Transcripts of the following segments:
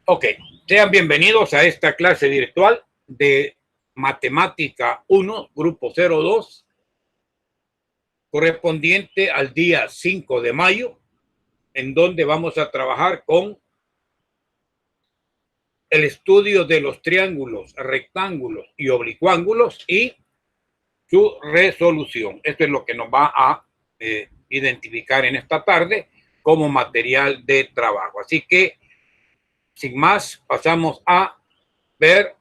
Ok, sean bienvenidos a esta clase virtual de Matemática 1, Grupo 02, correspondiente al día 5 de mayo, en donde vamos a trabajar con el estudio de los triángulos, rectángulos y oblicuángulos y su resolución. Esto es lo que nos va a identificar en esta tarde como material de trabajo. Así que, sin más, pasamos a ver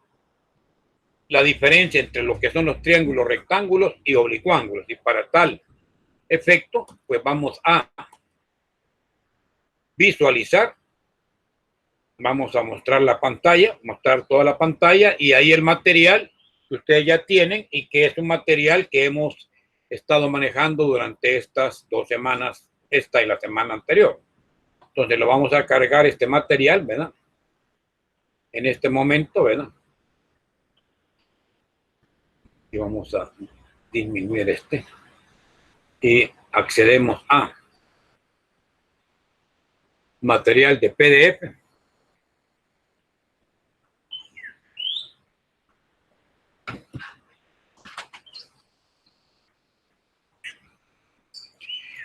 la diferencia entre lo que son los triángulos, rectángulos y oblicuángulos. Y para tal efecto, pues vamos a visualizar. Vamos a mostrar la pantalla, mostrar toda la pantalla y ahí el material que ustedes ya tienen y que es un material que hemos estado manejando durante estas 2 semanas, esta y la semana anterior. Entonces lo vamos a cargar este material, ¿verdad? En este momento, ¿verdad? Y vamos a disminuir este. Y accedemos a material de PDF.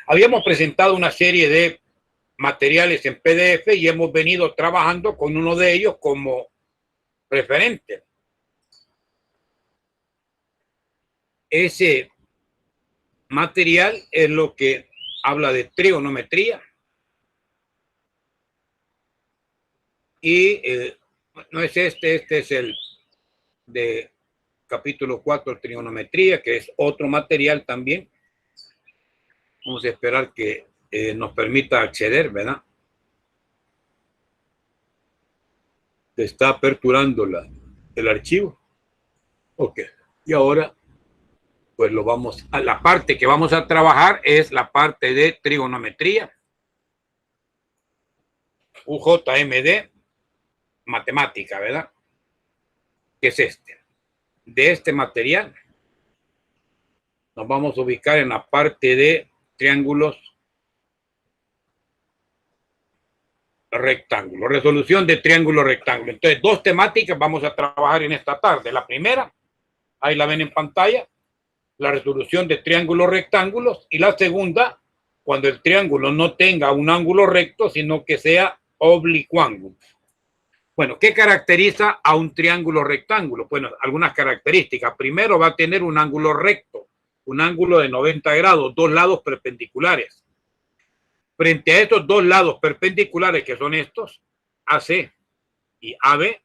Habíamos presentado una serie de materiales en PDF y hemos venido trabajando con uno de ellos como referente. Ese material es lo que habla de trigonometría y no es este es el de capítulo 4, trigonometría, que es otro material también. Vamos a esperar que nos permita acceder, ¿verdad? Se está aperturando el archivo. Ok, y ahora pues lo vamos a la parte que vamos a trabajar es la parte de trigonometría, UJMD, matemática, ¿verdad? Que es este. De este material nos vamos a ubicar en la parte de triángulos, rectángulos, resolución de triángulo, rectángulo. Entonces, 2 temáticas vamos a trabajar en esta tarde. La primera, ahí la ven en pantalla, la resolución de triángulos, rectángulos, y la segunda, cuando el triángulo no tenga un ángulo recto, sino que sea oblicuángulo. Bueno, ¿qué caracteriza a un triángulo rectángulo? Bueno, algunas características. Primero, va a tener un ángulo recto, un ángulo de 90 grados, 2 lados perpendiculares. Frente a estos 2 lados perpendiculares, que son estos, AC y AB,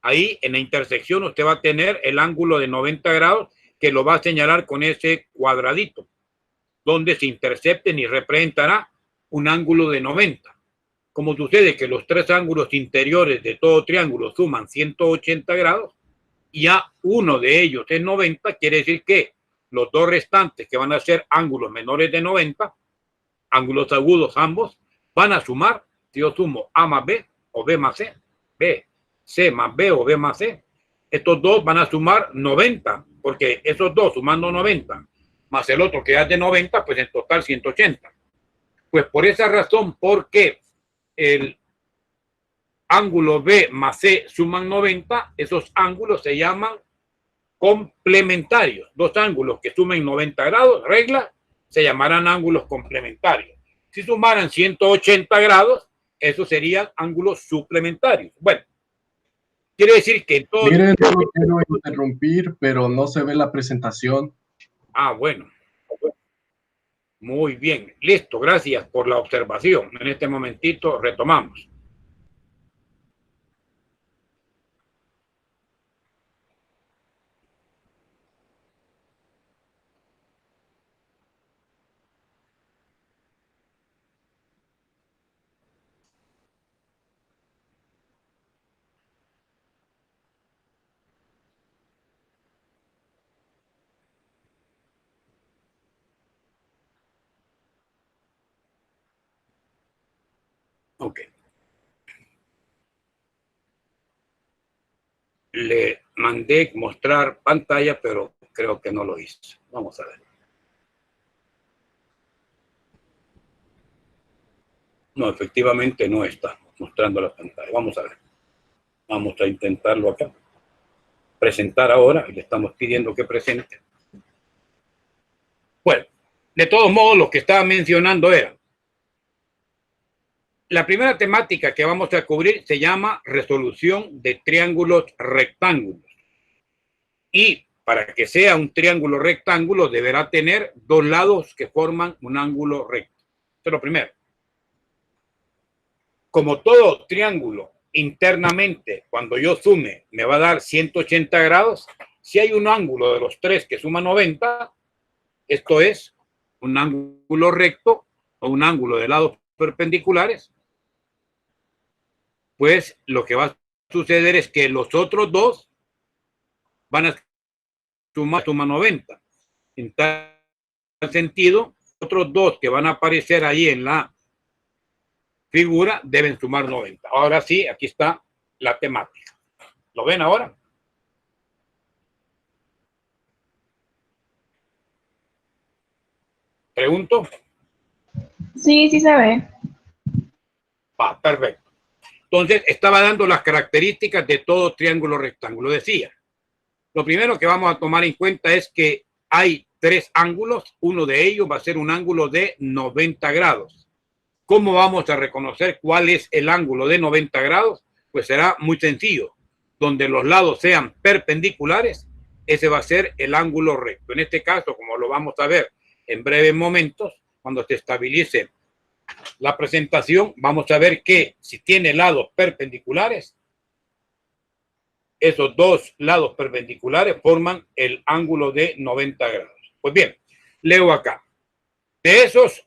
ahí en la intersección usted va a tener el ángulo de 90 grados que lo va a señalar con ese cuadradito, donde se intercepten y representará un ángulo de 90. Como sucede que los 3 ángulos interiores de todo triángulo suman 180 grados y a uno de ellos es 90, quiere decir que los 2 restantes, que van a ser ángulos menores de 90, ángulos agudos ambos, van a sumar, si yo sumo A más B o B más C, B, C más B o B más C, estos 2 van a sumar 90, porque esos 2 sumando 90, más el otro que es de 90, pues en total 180. Pues por esa razón, porque el ángulo B más C suman 90, esos ángulos se llaman complementarios. 2 ángulos que sumen 90 grados, regla, se llamarán ángulos complementarios. Si sumaran 180 grados, esos serían ángulos suplementarios. Bueno, quiere decir que todo... Miren, no quiero interrumpir, pero no se ve la presentación. Ah, bueno. Muy bien, listo, gracias por la observación. En este momentito retomamos. Ok. Le mandé mostrar pantalla, pero creo que no lo hizo. Vamos a ver. No, efectivamente no está mostrando la pantalla. Vamos a ver. Vamos a intentarlo acá. Presentar ahora, y le estamos pidiendo que presente. Bueno, de todos modos, lo que estaba mencionando era, la primera temática que vamos a cubrir se llama resolución de triángulos rectángulos. Y para que sea un triángulo rectángulo, deberá tener dos lados que forman un ángulo recto. Eso es lo primero. Como todo triángulo, internamente, cuando yo sume, me va a dar 180 grados. Si hay un ángulo de los tres que suma 90, esto es un ángulo recto o un ángulo de lados perpendiculares, pues lo que va a suceder es que los otros dos van a suma 90. En tal sentido, otros dos que van a aparecer ahí en la figura deben sumar 90. Ahora sí, aquí está la temática. ¿Lo ven ahora? ¿Pregunto? Sí, sí se ve. Perfecto. Entonces, estaba dando las características de todo triángulo rectángulo. Decía, lo primero que vamos a tomar en cuenta es que hay tres ángulos. Uno de ellos va a ser un ángulo de 90 grados. ¿Cómo vamos a reconocer cuál es el ángulo de 90 grados? Pues será muy sencillo. Donde los lados sean perpendiculares, ese va a ser el ángulo recto. En este caso, como lo vamos a ver en breves momentos, cuando se estabilice la presentación, vamos a ver que si tiene lados perpendiculares, esos dos lados perpendiculares forman el ángulo de 90 grados. Pues bien, leo acá. De esos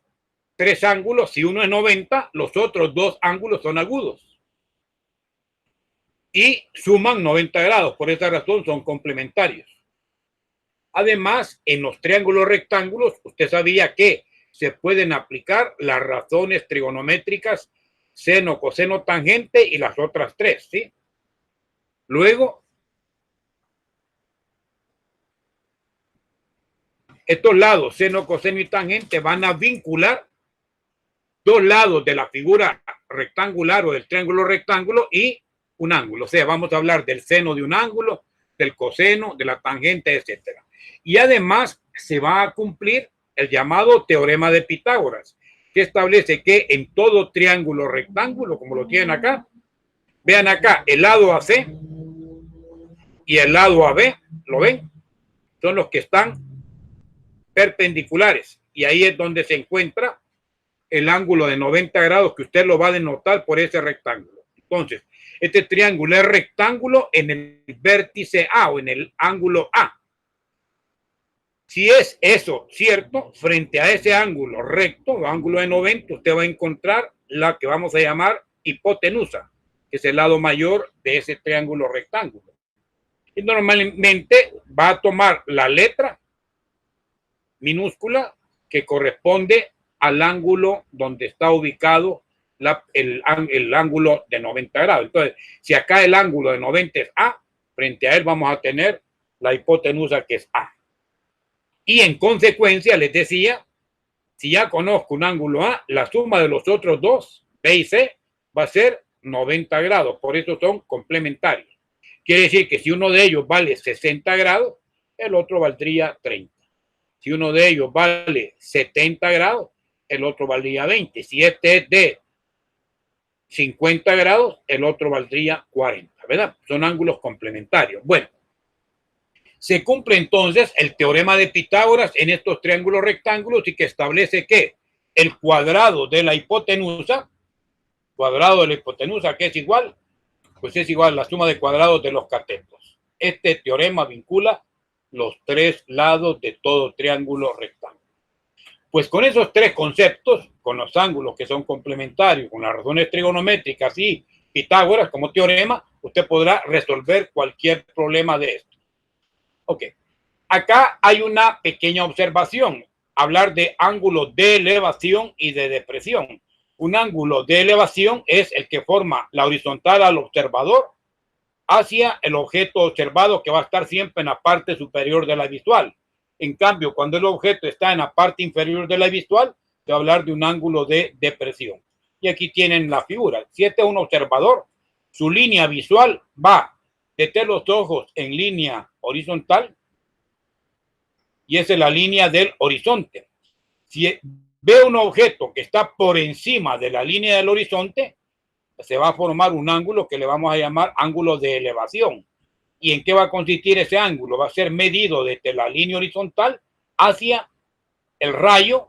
tres ángulos, si uno es 90, los otros dos ángulos son agudos y suman 90 grados. Por esa razón son complementarios. Además, en los triángulos rectángulos, usted sabía que se pueden aplicar las razones trigonométricas seno, coseno, tangente y las otras tres, ¿sí? Luego, estos lados, seno, coseno y tangente, van a vincular dos lados de la figura rectangular o del triángulo rectángulo y un ángulo. O sea, vamos a hablar del seno de un ángulo, del coseno, de la tangente, etcétera. Y además se va a cumplir el llamado teorema de Pitágoras, que establece que en todo triángulo rectángulo, como lo tienen acá, vean acá, el lado AC y el lado AB, ¿lo ven? Son los que están perpendiculares. Y ahí es donde se encuentra el ángulo de 90 grados que usted lo va a denotar por ese rectángulo. Entonces, este triángulo es rectángulo en el vértice A o en el ángulo A. Si es eso cierto, frente a ese ángulo recto, ángulo de 90, usted va a encontrar la que vamos a llamar hipotenusa, que es el lado mayor de ese triángulo rectángulo. Y normalmente va a tomar la letra minúscula que corresponde al ángulo donde está ubicado el ángulo de 90 grados. Entonces, si acá el ángulo de 90 es A, frente a él vamos a tener la hipotenusa que es A. Y en consecuencia, les decía, si ya conozco un ángulo A, la suma de los otros dos, B y C, va a ser 90 grados. Por eso son complementarios. Quiere decir que si uno de ellos vale 60 grados, el otro valdría 30. Si uno de ellos vale 70 grados, el otro valdría 20. Si este es de 50 grados, el otro valdría 40, ¿verdad? Son ángulos complementarios. Bueno, se cumple entonces el teorema de Pitágoras en estos triángulos rectángulos y que establece que el cuadrado de la hipotenusa, ¿qué es igual? Pues es igual a la suma de cuadrados de los catetos. Este teorema vincula los tres lados de todo triángulo rectángulo. Pues con esos tres conceptos, con los ángulos que son complementarios, con las razones trigonométricas y Pitágoras como teorema, usted podrá resolver cualquier problema de esto. Ok, acá hay una pequeña observación, hablar de ángulos de elevación y de depresión. Un ángulo de elevación es el que forma la horizontal al observador hacia el objeto observado, que va a estar siempre en la parte superior de la visual. En cambio, cuando el objeto está en la parte inferior de la visual, se va a hablar de un ángulo de depresión. Y aquí tienen la figura. Si este es un observador, su línea visual va desde los ojos en línea horizontal y esa es la línea del horizonte. Si ve un objeto que está por encima de la línea del horizonte, se va a formar un ángulo que le vamos a llamar ángulo de elevación. ¿Y en qué va a consistir ese ángulo? Va a ser medido desde la línea horizontal hacia el rayo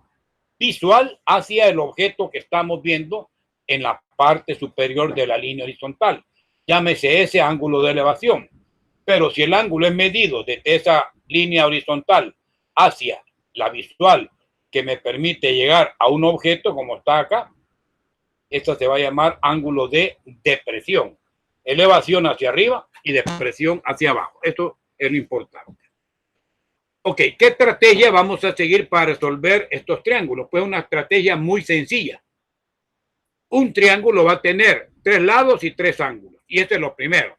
visual, hacia el objeto que estamos viendo en la parte superior de la línea horizontal. Llámese ese ángulo de elevación. Pero si el ángulo es medido desde esa línea horizontal hacia la visual que me permite llegar a un objeto como está acá, esto se va a llamar ángulo de depresión. Elevación hacia arriba y depresión hacia abajo. Esto es lo importante. Ok, ¿qué estrategia vamos a seguir para resolver estos triángulos? Pues una estrategia muy sencilla. Un triángulo va a tener 3 lados y 3 ángulos. Y este es lo primero.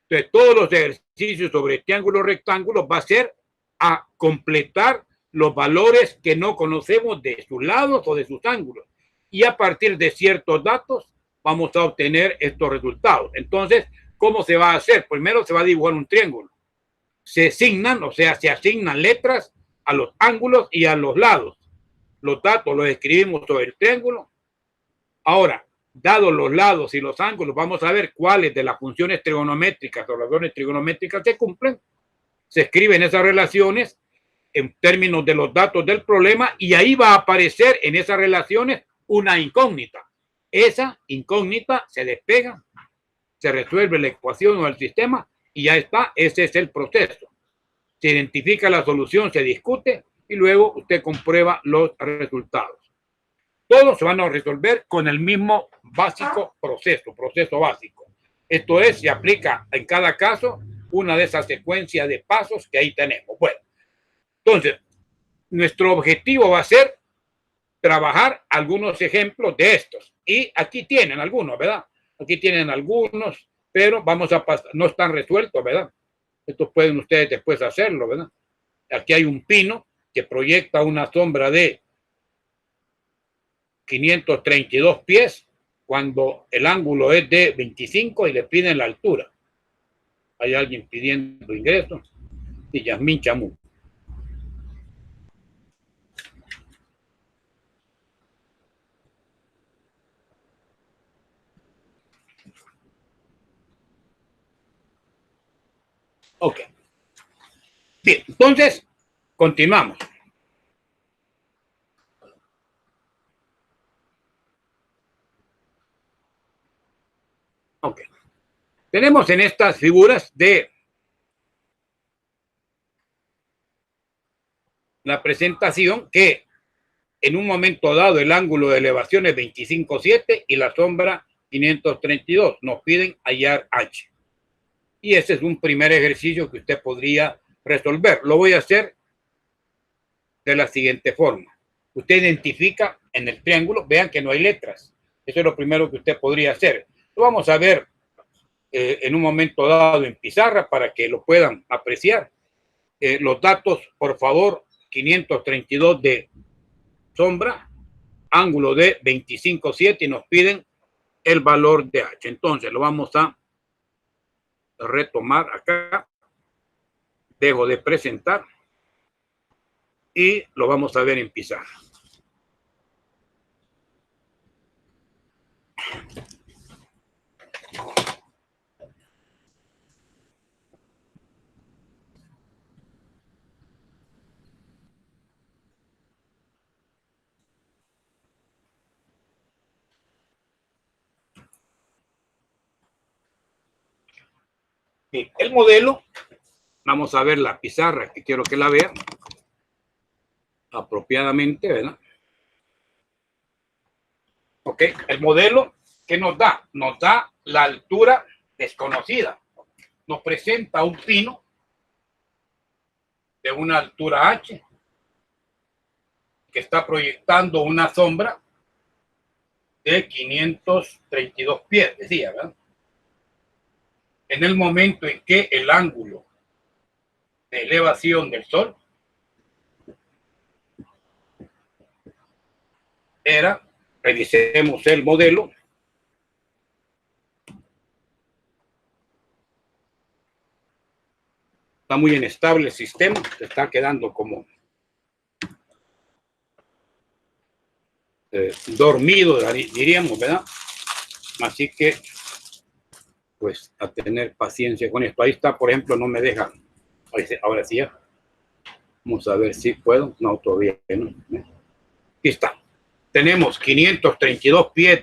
Entonces, todos los ejercicios sobre triángulos rectángulos va a ser a completar los valores que no conocemos de sus lados o de sus ángulos. Y a partir de ciertos datos vamos a obtener estos resultados. Entonces, ¿cómo se va a hacer? Primero se va a dibujar un triángulo. Se asignan, o sea, se asignan letras a los ángulos y a los lados. Los datos los escribimos sobre el triángulo. Ahora, dados los lados y los ángulos, vamos a ver cuáles de las funciones trigonométricas o relaciones trigonométricas se cumplen. Se escriben esas relaciones en términos de los datos del problema y ahí va a aparecer en esas relaciones una incógnita. Esa incógnita se despega, se resuelve la ecuación o el sistema y ya está. Ese es el proceso. Se identifica la solución, se discute y luego usted comprueba los resultados. Todos se van a resolver con el mismo básico proceso básico. Esto es, se aplica en cada caso una de esas secuencias de pasos que ahí tenemos. Bueno, entonces, nuestro objetivo va a ser trabajar algunos ejemplos de estos. Y aquí tienen algunos, ¿verdad? Aquí tienen algunos, pero vamos a pasar, no están resueltos, ¿verdad? Estos pueden ustedes después hacerlo, ¿verdad? Aquí hay un pino que proyecta una sombra de 532 pies cuando el ángulo es de 25 y le piden la altura. Hay alguien pidiendo ingreso. Y Yasmín Chamú. Ok. Bien, entonces, continuamos. Ok. Tenemos en estas figuras de la presentación que en un momento dado el ángulo de elevación es 25,7 y la sombra 532. Nos piden hallar H. Y ese es un primer ejercicio que usted podría resolver. Lo voy a hacer de la siguiente forma. Usted identifica en el triángulo, vean que no hay letras. Eso es lo primero que usted podría hacer. Lo vamos a ver en un momento dado en pizarra para que lo puedan apreciar. Los datos, por favor, 532 de sombra, ángulo de 25,7 y nos piden el valor de H. Entonces lo vamos a retomar acá. Dejo de presentar y lo vamos a ver en pizarra. Bien, el modelo, vamos a ver la pizarra, que quiero que la vean apropiadamente, ¿verdad? Ok, el modelo, ¿qué nos da? Nos da la altura desconocida. Nos presenta un pino de una altura H que está proyectando una sombra de 532 pies, decía, ¿verdad? En el momento en que el ángulo de elevación del Sol era, revisemos el modelo, está muy inestable el sistema, se está quedando como dormido, diríamos, ¿verdad? Así que, pues, a tener paciencia con esto. Ahí está, por ejemplo, no me deja. Ahora sí ya. Vamos a ver si puedo. No, todavía no. Aquí está. Tenemos 532 pies.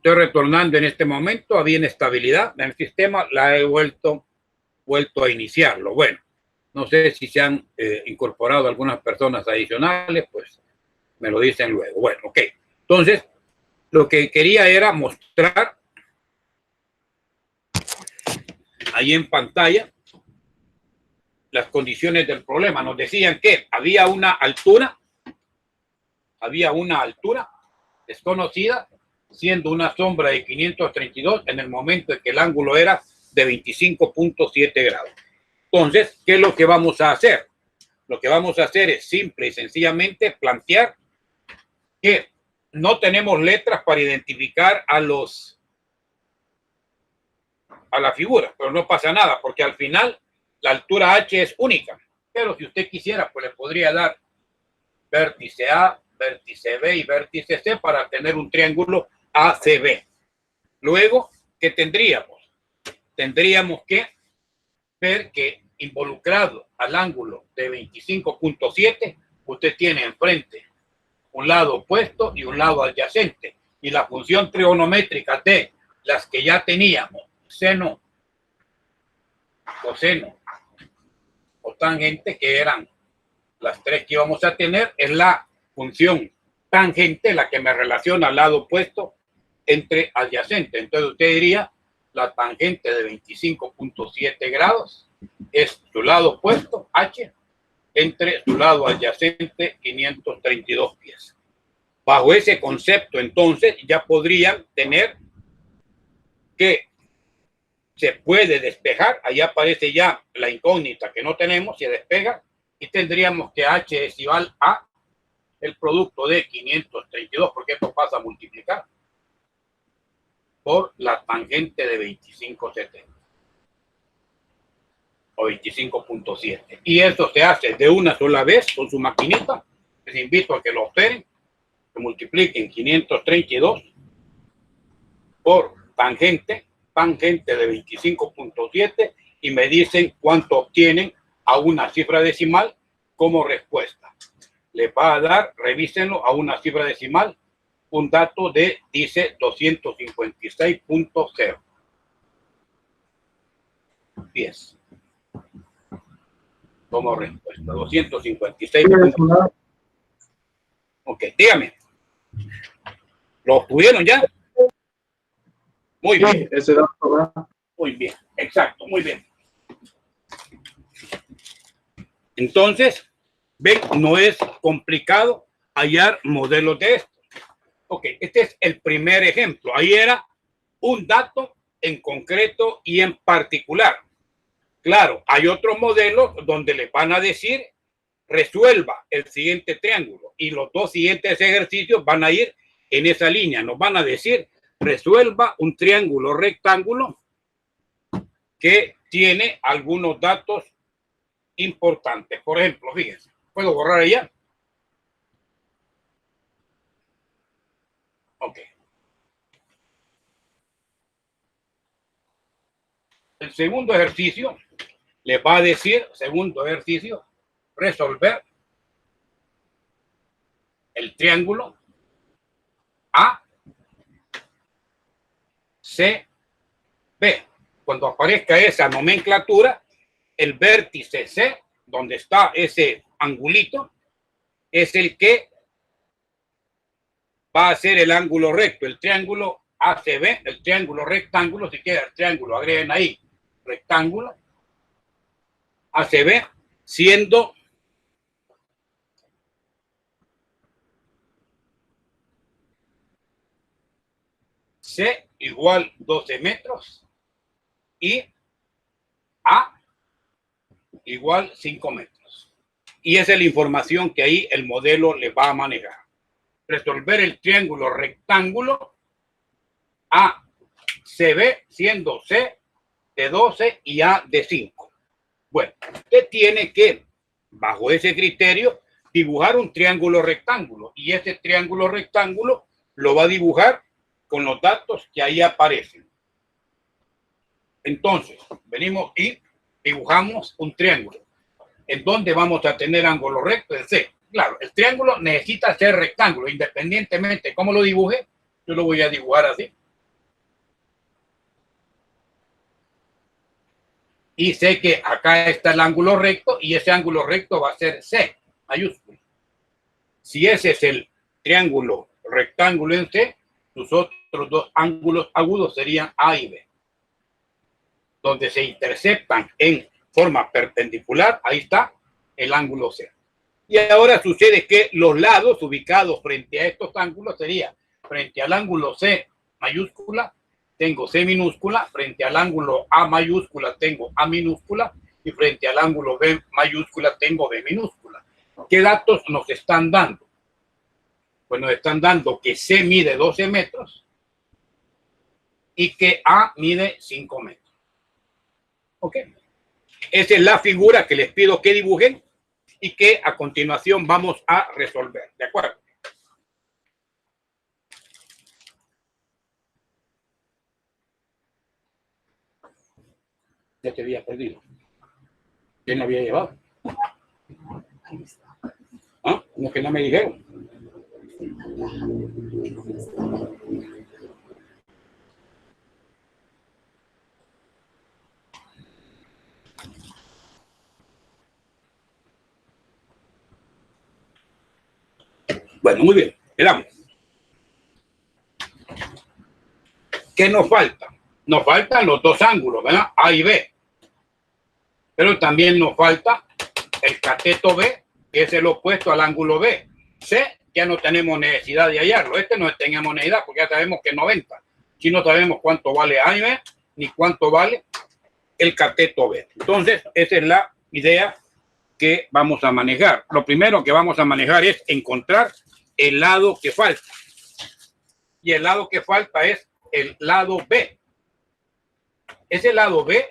Estoy retornando en este momento. Había inestabilidad en el sistema. La he vuelto a iniciarlo. Bueno, no sé si se han incorporado algunas personas adicionales, pues me lo dicen luego. Bueno, ok. Entonces, lo que quería era mostrar ahí en pantalla las condiciones del problema. Nos decían que había una altura desconocida, siendo una sombra de 532 en el momento en que el ángulo era de 25.7 grados. Entonces, ¿qué es lo que vamos a hacer? Lo que vamos a hacer es simple y sencillamente plantear que no tenemos letras para identificar a la figura, pero no pasa nada, porque al final la altura H es única. Pero si usted quisiera, pues le podría dar vértice A, vértice B y vértice C para tener un triángulo ACB. Luego, ¿qué tendríamos? tendríamos que ver que involucrado al ángulo de 25.7, usted tiene enfrente un lado opuesto y un lado adyacente. Y la función trigonométrica de las que ya teníamos, seno, coseno o tangente, que eran las tres que íbamos a tener, es la función tangente, la que me relaciona al lado opuesto entre adyacente. Entonces usted diría, la tangente de 25.7 grados es su lado opuesto, H, entre su lado adyacente, 532 pies. Bajo ese concepto, entonces, ya podrían tener que se puede despejar. Ahí aparece ya la incógnita que no tenemos, se despega, y tendríamos que H es igual a el producto de 532, porque esto pasa a multiplicar por la tangente de 25.70 o 25.7. Y eso se hace de una sola vez con su maquinita. Les invito a que lo observen, que multipliquen 532 por tangente de 25.7 y me dicen cuánto obtienen a una cifra decimal como respuesta. Les va a dar, revísenlo, a una cifra decimal, un dato de, dice, 256.0 pies. Como respuesta, 256. Ok, dígame. ¿Lo obtuvieron ya? Muy bien. Ese dato, Muy bien, exacto, muy bien. Entonces, ven, no es complicado hallar modelos de esto. Ok, este es el primer ejemplo. Ahí era un dato en concreto y en particular. Claro, hay otros modelos donde les van a decir resuelva el siguiente triángulo y los dos siguientes ejercicios van a ir en esa línea. Nos van a decir resuelva un triángulo rectángulo que tiene algunos datos importantes. Por ejemplo, fíjense, ¿puedo borrar allá? Ok. El segundo ejercicio le va a decir, segundo ejercicio, resolver el triángulo ACB. Cuando aparezca esa nomenclatura, el vértice C, donde está ese angulito, es el que va a ser el ángulo recto. El triángulo ACB, el triángulo rectángulo, si queda el triángulo, agreguen ahí rectángulo ACB, siendo C igual 12 metros y A igual 5 metros. Y esa es la información que ahí el modelo le va a manejar. Resolver el triángulo rectángulo ACB, siendo C de 12 y A de 5. Bueno, usted tiene que, bajo ese criterio, dibujar un triángulo rectángulo. Y ese triángulo rectángulo lo va a dibujar con los datos que ahí aparecen. Entonces, venimos y dibujamos un triángulo. ¿En dónde vamos a tener ángulo recto? En C. Claro, el triángulo necesita ser rectángulo. Independientemente de cómo lo dibuje, yo lo voy a dibujar así. Y sé que acá está el ángulo recto y ese ángulo recto va a ser C, mayúscula. Si ese es el triángulo rectángulo en C, sus otros dos ángulos agudos serían A y B. Donde se interceptan en forma perpendicular, ahí está el ángulo C. Y ahora sucede que los lados ubicados frente a estos ángulos sería frente al ángulo C mayúscula, tengo C minúscula, frente al ángulo A mayúscula tengo A minúscula y frente al ángulo B mayúscula tengo B minúscula. ¿Qué datos nos están dando? Pues nos están dando que C mide 12 metros y que A mide 5 metros. ¿Ok? Esa es la figura que les pido que dibujen y que a continuación vamos a resolver. ¿De acuerdo? Ya te había perdido. ¿Quién la había llevado? ¿Ah? No, que no me dijeron. Bueno, muy bien. Veamos. ¿Qué nos falta? Nos faltan los dos ángulos, ¿verdad? A y B. Pero también nos falta el cateto B, que es el opuesto al ángulo B. C, ya no tenemos necesidad de hallarlo. Este no tenemos necesidad porque ya sabemos que es 90. Si no sabemos cuánto vale A y B, ni cuánto vale el cateto B. Entonces, esa es la idea que vamos a manejar. Lo primero que vamos a manejar es encontrar el lado que falta. Y el lado que falta es el lado B. Ese lado B,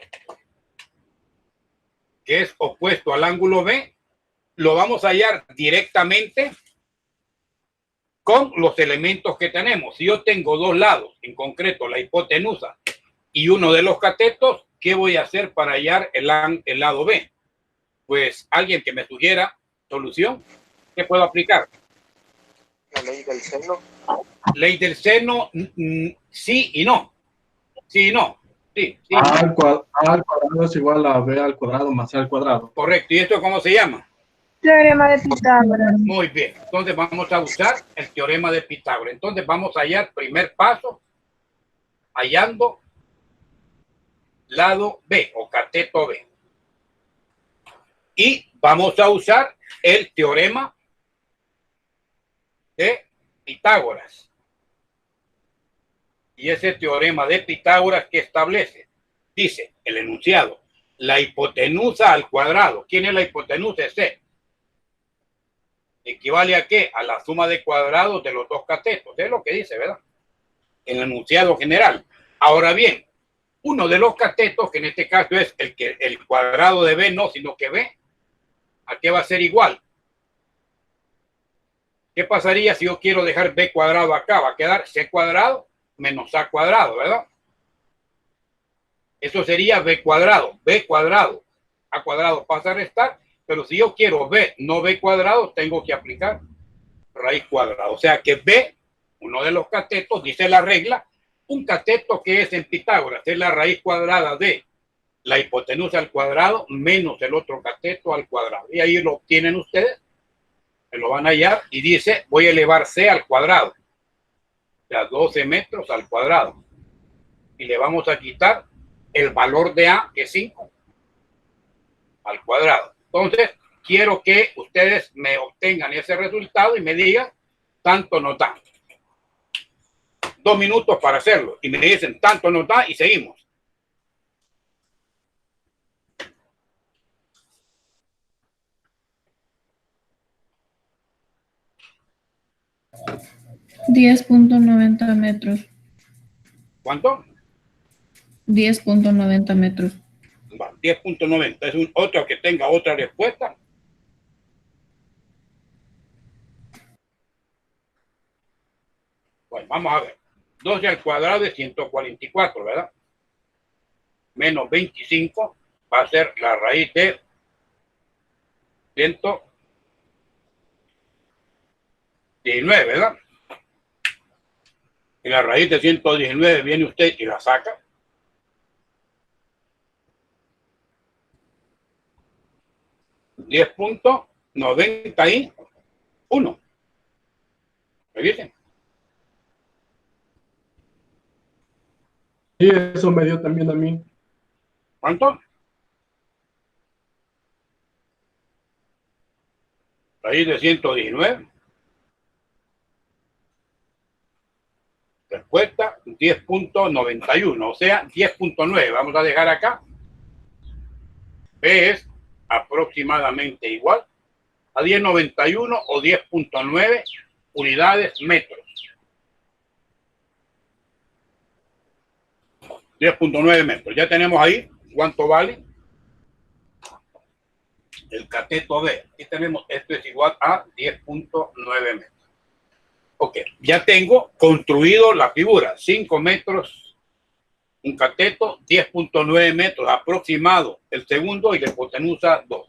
que es opuesto al ángulo B, lo vamos a hallar directamente con los elementos que tenemos. Si yo tengo dos lados, en concreto la hipotenusa y uno de los catetos, ¿qué voy a hacer para hallar el lado B? Pues alguien que me sugiera solución, ¿qué puedo aplicar? La ley del seno. Ley del seno, sí y no. Sí y no. Sí, sí. A al cuadrado es igual a B al cuadrado más A al cuadrado. Correcto. ¿Y esto cómo se llama? Teorema de Pitágoras. Muy bien. Entonces vamos a usar el teorema de Pitágoras. Entonces vamos a hallar, primer paso, hallando lado B o cateto B. Y vamos a usar el teorema de Pitágoras. Y ese teorema de Pitágoras que establece, dice el enunciado, la hipotenusa al cuadrado. ¿Quién es la hipotenusa? Es C. ¿Equivale a qué? A la suma de cuadrados de los dos catetos. Es lo que dice, ¿verdad? En el enunciado general. Ahora bien, uno de los catetos, que en este caso es el cuadrado de B, no, sino que B, ¿a qué va a ser igual? ¿Qué pasaría si yo quiero dejar B cuadrado acá? Va a quedar C cuadrado menos A cuadrado, ¿verdad? Eso sería B cuadrado. B cuadrado. A cuadrado pasa a restar, pero si yo quiero B, no B cuadrado, tengo que aplicar raíz cuadrada. O sea que B, uno de los catetos, dice la regla, un cateto que es en Pitágoras, es la raíz cuadrada de la hipotenusa al cuadrado menos el otro cateto al cuadrado. Y ahí lo obtienen ustedes, se lo van a hallar y dice, voy a elevar C al cuadrado. O sea, 12 metros al cuadrado. Y le vamos a quitar el valor de A, que es 5, al cuadrado. Entonces, quiero que ustedes me obtengan ese resultado y me digan, tanto nos da. 2 minutos para hacerlo. Y me dicen, tanto nos da y seguimos. $10.90 metros. ¿Cuánto? 10.90 metros. 10.90. Es un otro que tenga otra respuesta. Bueno, vamos a ver. 12 al cuadrado es 144, ¿verdad? Menos 25 va a ser la raíz de 119, ¿verdad? Y la raíz de 119 viene usted y la saca. $10.91. ¿Me dicen? Sí, eso me dio también a mí. ¿Cuánto? Raíz de 119. Respuesta 10.91, o sea, 10.9. Vamos a dejar acá. B es aproximadamente igual a 10.91 o 10.9 unidades metros. 10.9 metros. Ya tenemos ahí cuánto vale el cateto B. Aquí tenemos, esto es igual a 10.9 metros. Ok, ya tengo construido la figura. 5 metros un cateto 10.9 metros aproximado el segundo y la hipotenusa 2.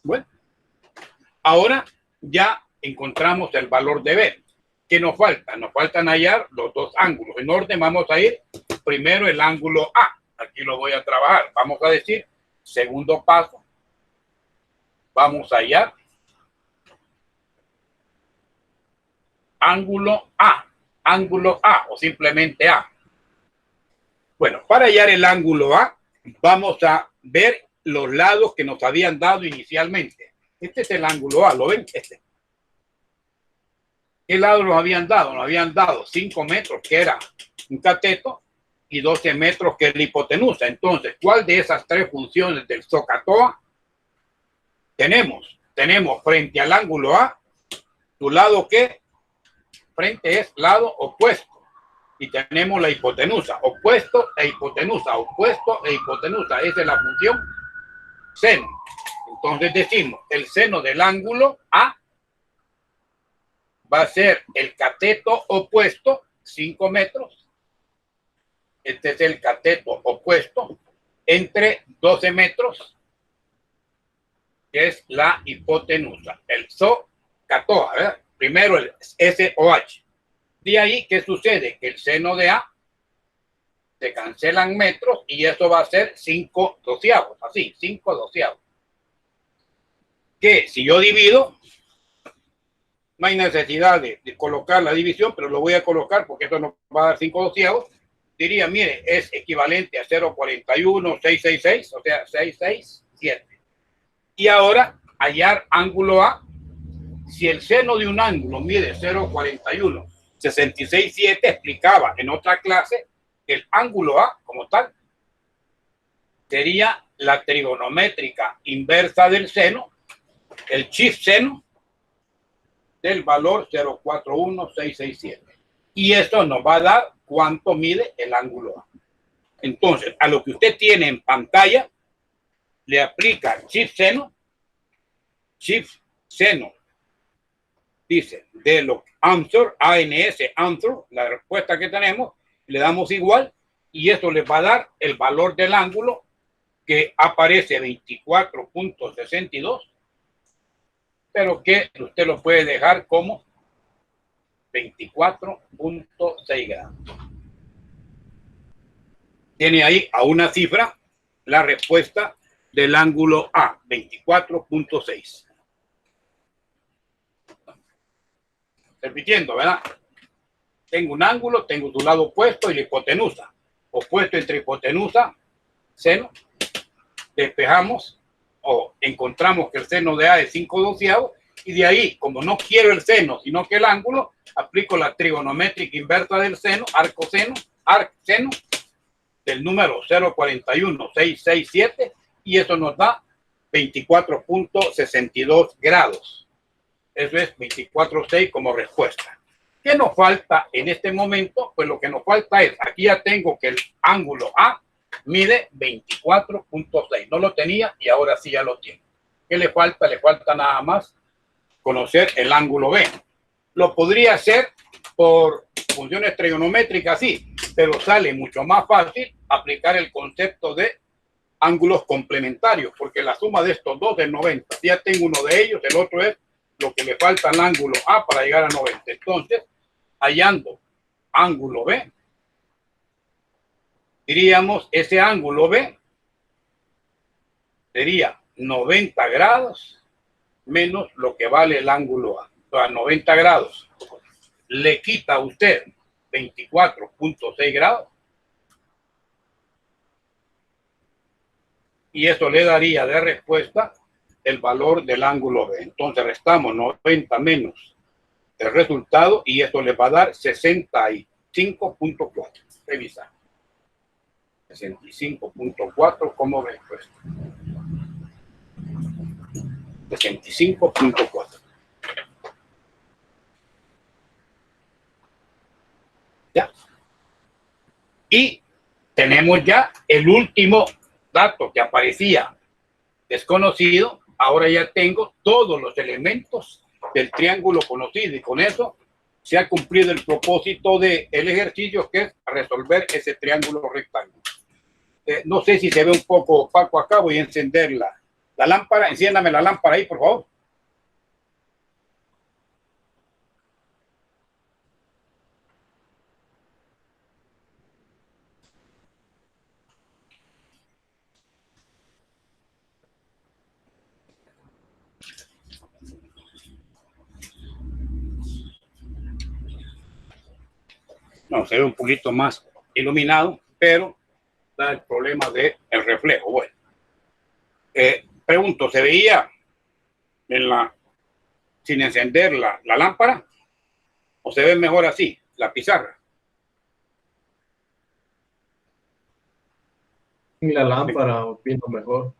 Bueno, ahora ya encontramos el valor de B. ¿Qué nos falta? Nos faltan hallar los dos ángulos. En orden vamos a ir primero el ángulo A. Aquí lo voy a trabajar. Vamos a decir, segundo paso, vamos a hallar ángulo A o simplemente A. Bueno, para hallar el ángulo A, vamos a ver los lados que nos habían dado inicialmente. Este es el ángulo A, ¿lo ven? Este. ¿Qué lado nos habían dado? Nos habían dado 5 metros, que era un cateto, y 12 metros, que es la hipotenusa. Entonces, ¿cuál de esas tres funciones del SOHCAHTOA tenemos? Tenemos frente al ángulo A, su lado que frente es lado opuesto. Y tenemos la hipotenusa, opuesto e hipotenusa, opuesto e hipotenusa. Esa es la función seno. Entonces decimos, el seno del ángulo A va a ser el cateto opuesto, 5 metros. Este es el cateto opuesto entre 12 metros, que es la hipotenusa. El SOHCAHTOA, ¿verdad? Primero el SOH. De ahí, ¿qué sucede? Que el seno de A se cancelan metros y eso va a ser 5 doceavos. Así, 5 doceavos. Que si yo divido, no hay necesidad de colocar la división, pero lo voy a colocar porque eso nos va a dar 5 doceavos. Diría, mire, es equivalente a 0,41,666, o sea, 667. Y ahora, hallar ángulo A. Si el seno de un ángulo mide 0,41,667, explicaba en otra clase que el ángulo A, como tal, sería la trigonométrica inversa del seno, el chief seno, del valor 0,41667. Y eso nos va a dar cuánto mide el ángulo A. Entonces, a lo que usted tiene en pantalla, le aplica chief seno, dice, de lo answer, ANS, answer, la respuesta que tenemos, le damos igual, y eso le va a dar el valor del ángulo, que aparece 24.62, pero que usted lo puede dejar como 24.6 grados. Tiene ahí a una cifra la respuesta del ángulo A, 24.6. Repitiendo, ¿verdad? Tengo un ángulo, tengo su lado opuesto y la hipotenusa. Opuesto entre hipotenusa, seno. Despejamos o encontramos que el seno de A es 5 doceavos y de ahí, como no quiero el seno, sino que el ángulo, aplico la trigonométrica inversa del seno, arc seno, del número 0,41667 y eso nos da 24.62 grados. Eso es 24.6 como respuesta. ¿Qué nos falta en este momento? Pues lo que nos falta es, aquí ya tengo que el ángulo A mide 24.6. No lo tenía y ahora sí ya lo tiene. ¿Qué le falta? Le falta nada más conocer el ángulo B. Lo podría hacer por funciones trigonométricas, sí, pero sale mucho más fácil aplicar el concepto de ángulos complementarios, porque la suma de estos dos es 90. Ya tengo uno de ellos, el otro es lo que le falta al ángulo A para llegar a 90. Entonces, hallando ángulo B, diríamos ese ángulo B sería 90 grados menos lo que vale el ángulo A. O sea, 90 grados le quita a usted 24.6 grados y eso le daría de respuesta el valor del ángulo B. Entonces restamos 90 menos el resultado y esto le va a dar 65.4. Revisar. 65.4 como respuesta. 65.4. Ya. Y tenemos ya el último dato que aparecía desconocido. Ahora ya tengo todos los elementos del triángulo conocido y con eso se ha cumplido el propósito del ejercicio, que es resolver ese triángulo rectángulo. No sé si se ve un poco opaco acá, voy a encender la lámpara. Enciéndame la lámpara ahí, por favor. No, se ve un poquito más iluminado, pero da el problema del reflejo. Bueno, pregunto, ¿se veía sin encender la lámpara? ¿O se ve mejor así, la pizarra? La lámpara, opino mejor.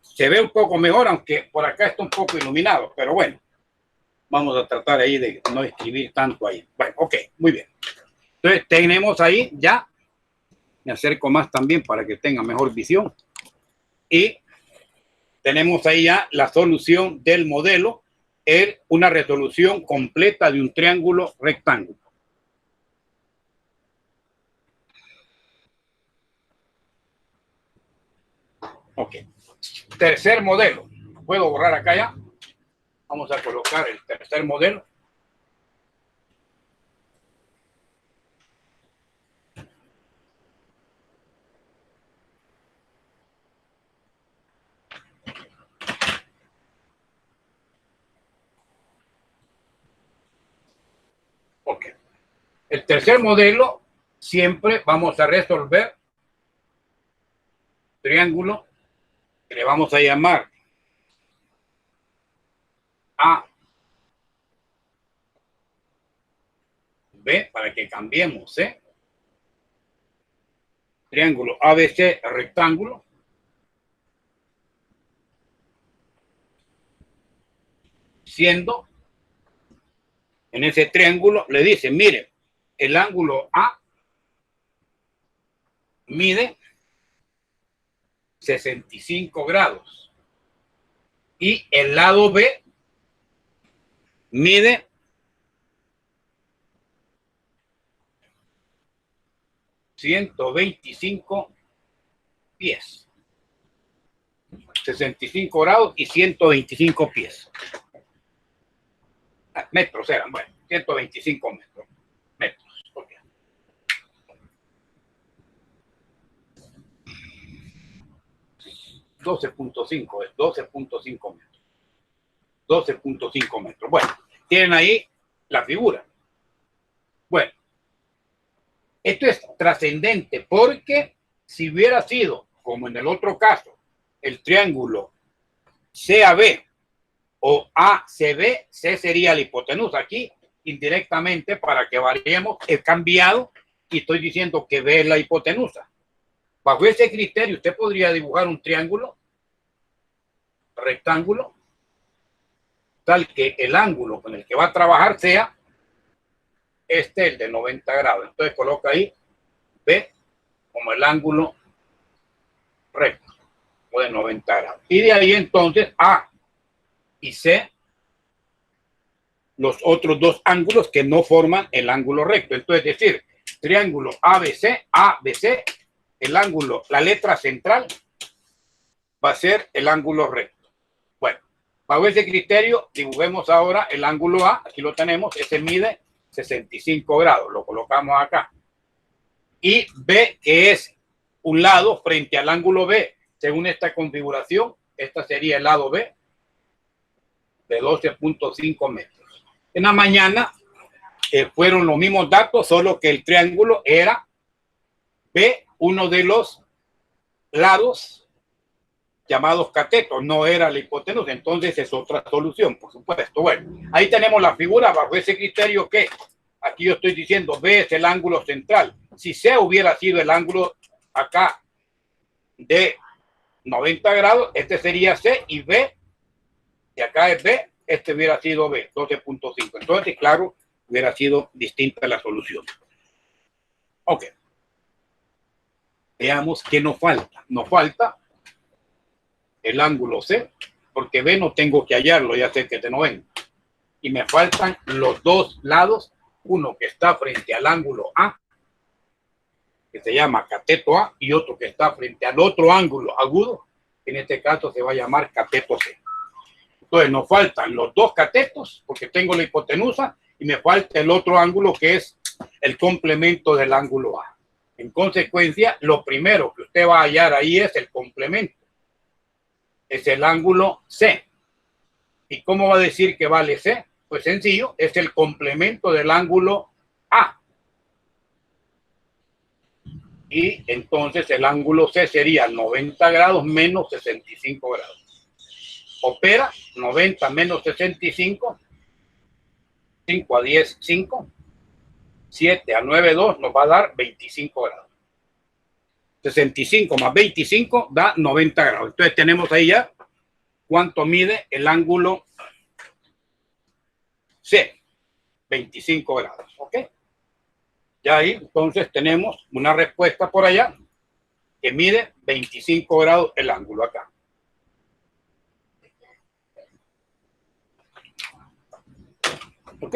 Se ve un poco mejor, aunque por acá está un poco iluminado, pero bueno, vamos a tratar ahí de no escribir tanto ahí. Bueno, ok, muy bien. Entonces tenemos ahí ya, me acerco más también para que tenga mejor visión, y tenemos ahí ya la solución del modelo, es una resolución completa de un triángulo rectángulo. Ok. Tercer modelo. ¿Puedo borrar acá ya? Vamos a colocar el tercer modelo. Ok. El tercer modelo, siempre vamos a resolver triángulo que le vamos a llamar A, B, para que cambiemos, triángulo ABC rectángulo, siendo en ese triángulo le dice, mire, el ángulo A mide 65 grados y el lado B mide 125 pies. 65 grados y 125 pies. Metros eran, bueno, 125 metros. Okay. $12.5 es 12.5 metros. 12.5 metros. Bueno, tienen ahí la figura. Bueno, esto es trascendente porque si hubiera sido, como en el otro caso, el triángulo CAB o ACB, C sería la hipotenusa. Aquí, indirectamente, para que variemos, he cambiado y estoy diciendo que B es la hipotenusa. Bajo ese criterio, usted podría dibujar un triángulo rectángulo tal que el ángulo con el que va a trabajar sea el de 90 grados. Entonces coloca ahí B como el ángulo recto o de 90 grados. Y de ahí entonces A y C, los otros dos ángulos que no forman el ángulo recto. Entonces, es decir, triángulo ABC, el ángulo, la letra central va a ser el ángulo recto. Bueno, bajo ese criterio, dibujemos ahora el ángulo A. Aquí lo tenemos, ese mide 65 grados. Lo colocamos acá. Y B, que es un lado frente al ángulo B, según esta configuración, esta sería el lado B, de 12.5 metros. En la mañana fueron los mismos datos, solo que el triángulo era B, uno de los lados llamados catetos, no era la hipotenusa, entonces es otra solución, por supuesto. Bueno, ahí tenemos la figura bajo ese criterio que aquí yo estoy diciendo B es el ángulo central. Si C hubiera sido el ángulo acá de 90 grados, este sería C y B, y acá es B, este hubiera sido B, 12.5. Entonces, claro, hubiera sido distinta la solución. Ok. Veamos qué nos falta. Nos falta el ángulo C, porque B no tengo que hallarlo, ya sé que es de 90. Y me faltan los dos lados uno que está frente al ángulo A, que se llama cateto A, y otro que está frente al otro ángulo agudo, en este caso se va a llamar cateto C. Entonces nos faltan los dos catetos, porque tengo la hipotenusa, y me falta el otro ángulo que es el complemento del ángulo A. En consecuencia, lo primero que usted va a hallar ahí es el complemento. Es el ángulo C. ¿Y cómo va a decir que vale C? Pues sencillo, es el complemento del ángulo A. Y entonces el ángulo C sería 90 grados menos 65 grados. Opera 90 menos 65, 5 a 10, 5, 7 a 9, 2, nos va a dar 25 grados. 65 más 25 da 90 grados. Entonces tenemos ahí ya cuánto mide el ángulo C, 25 grados, ¿ok? Ya ahí entonces tenemos una respuesta por allá que mide 25 grados el ángulo acá. ¿Ok?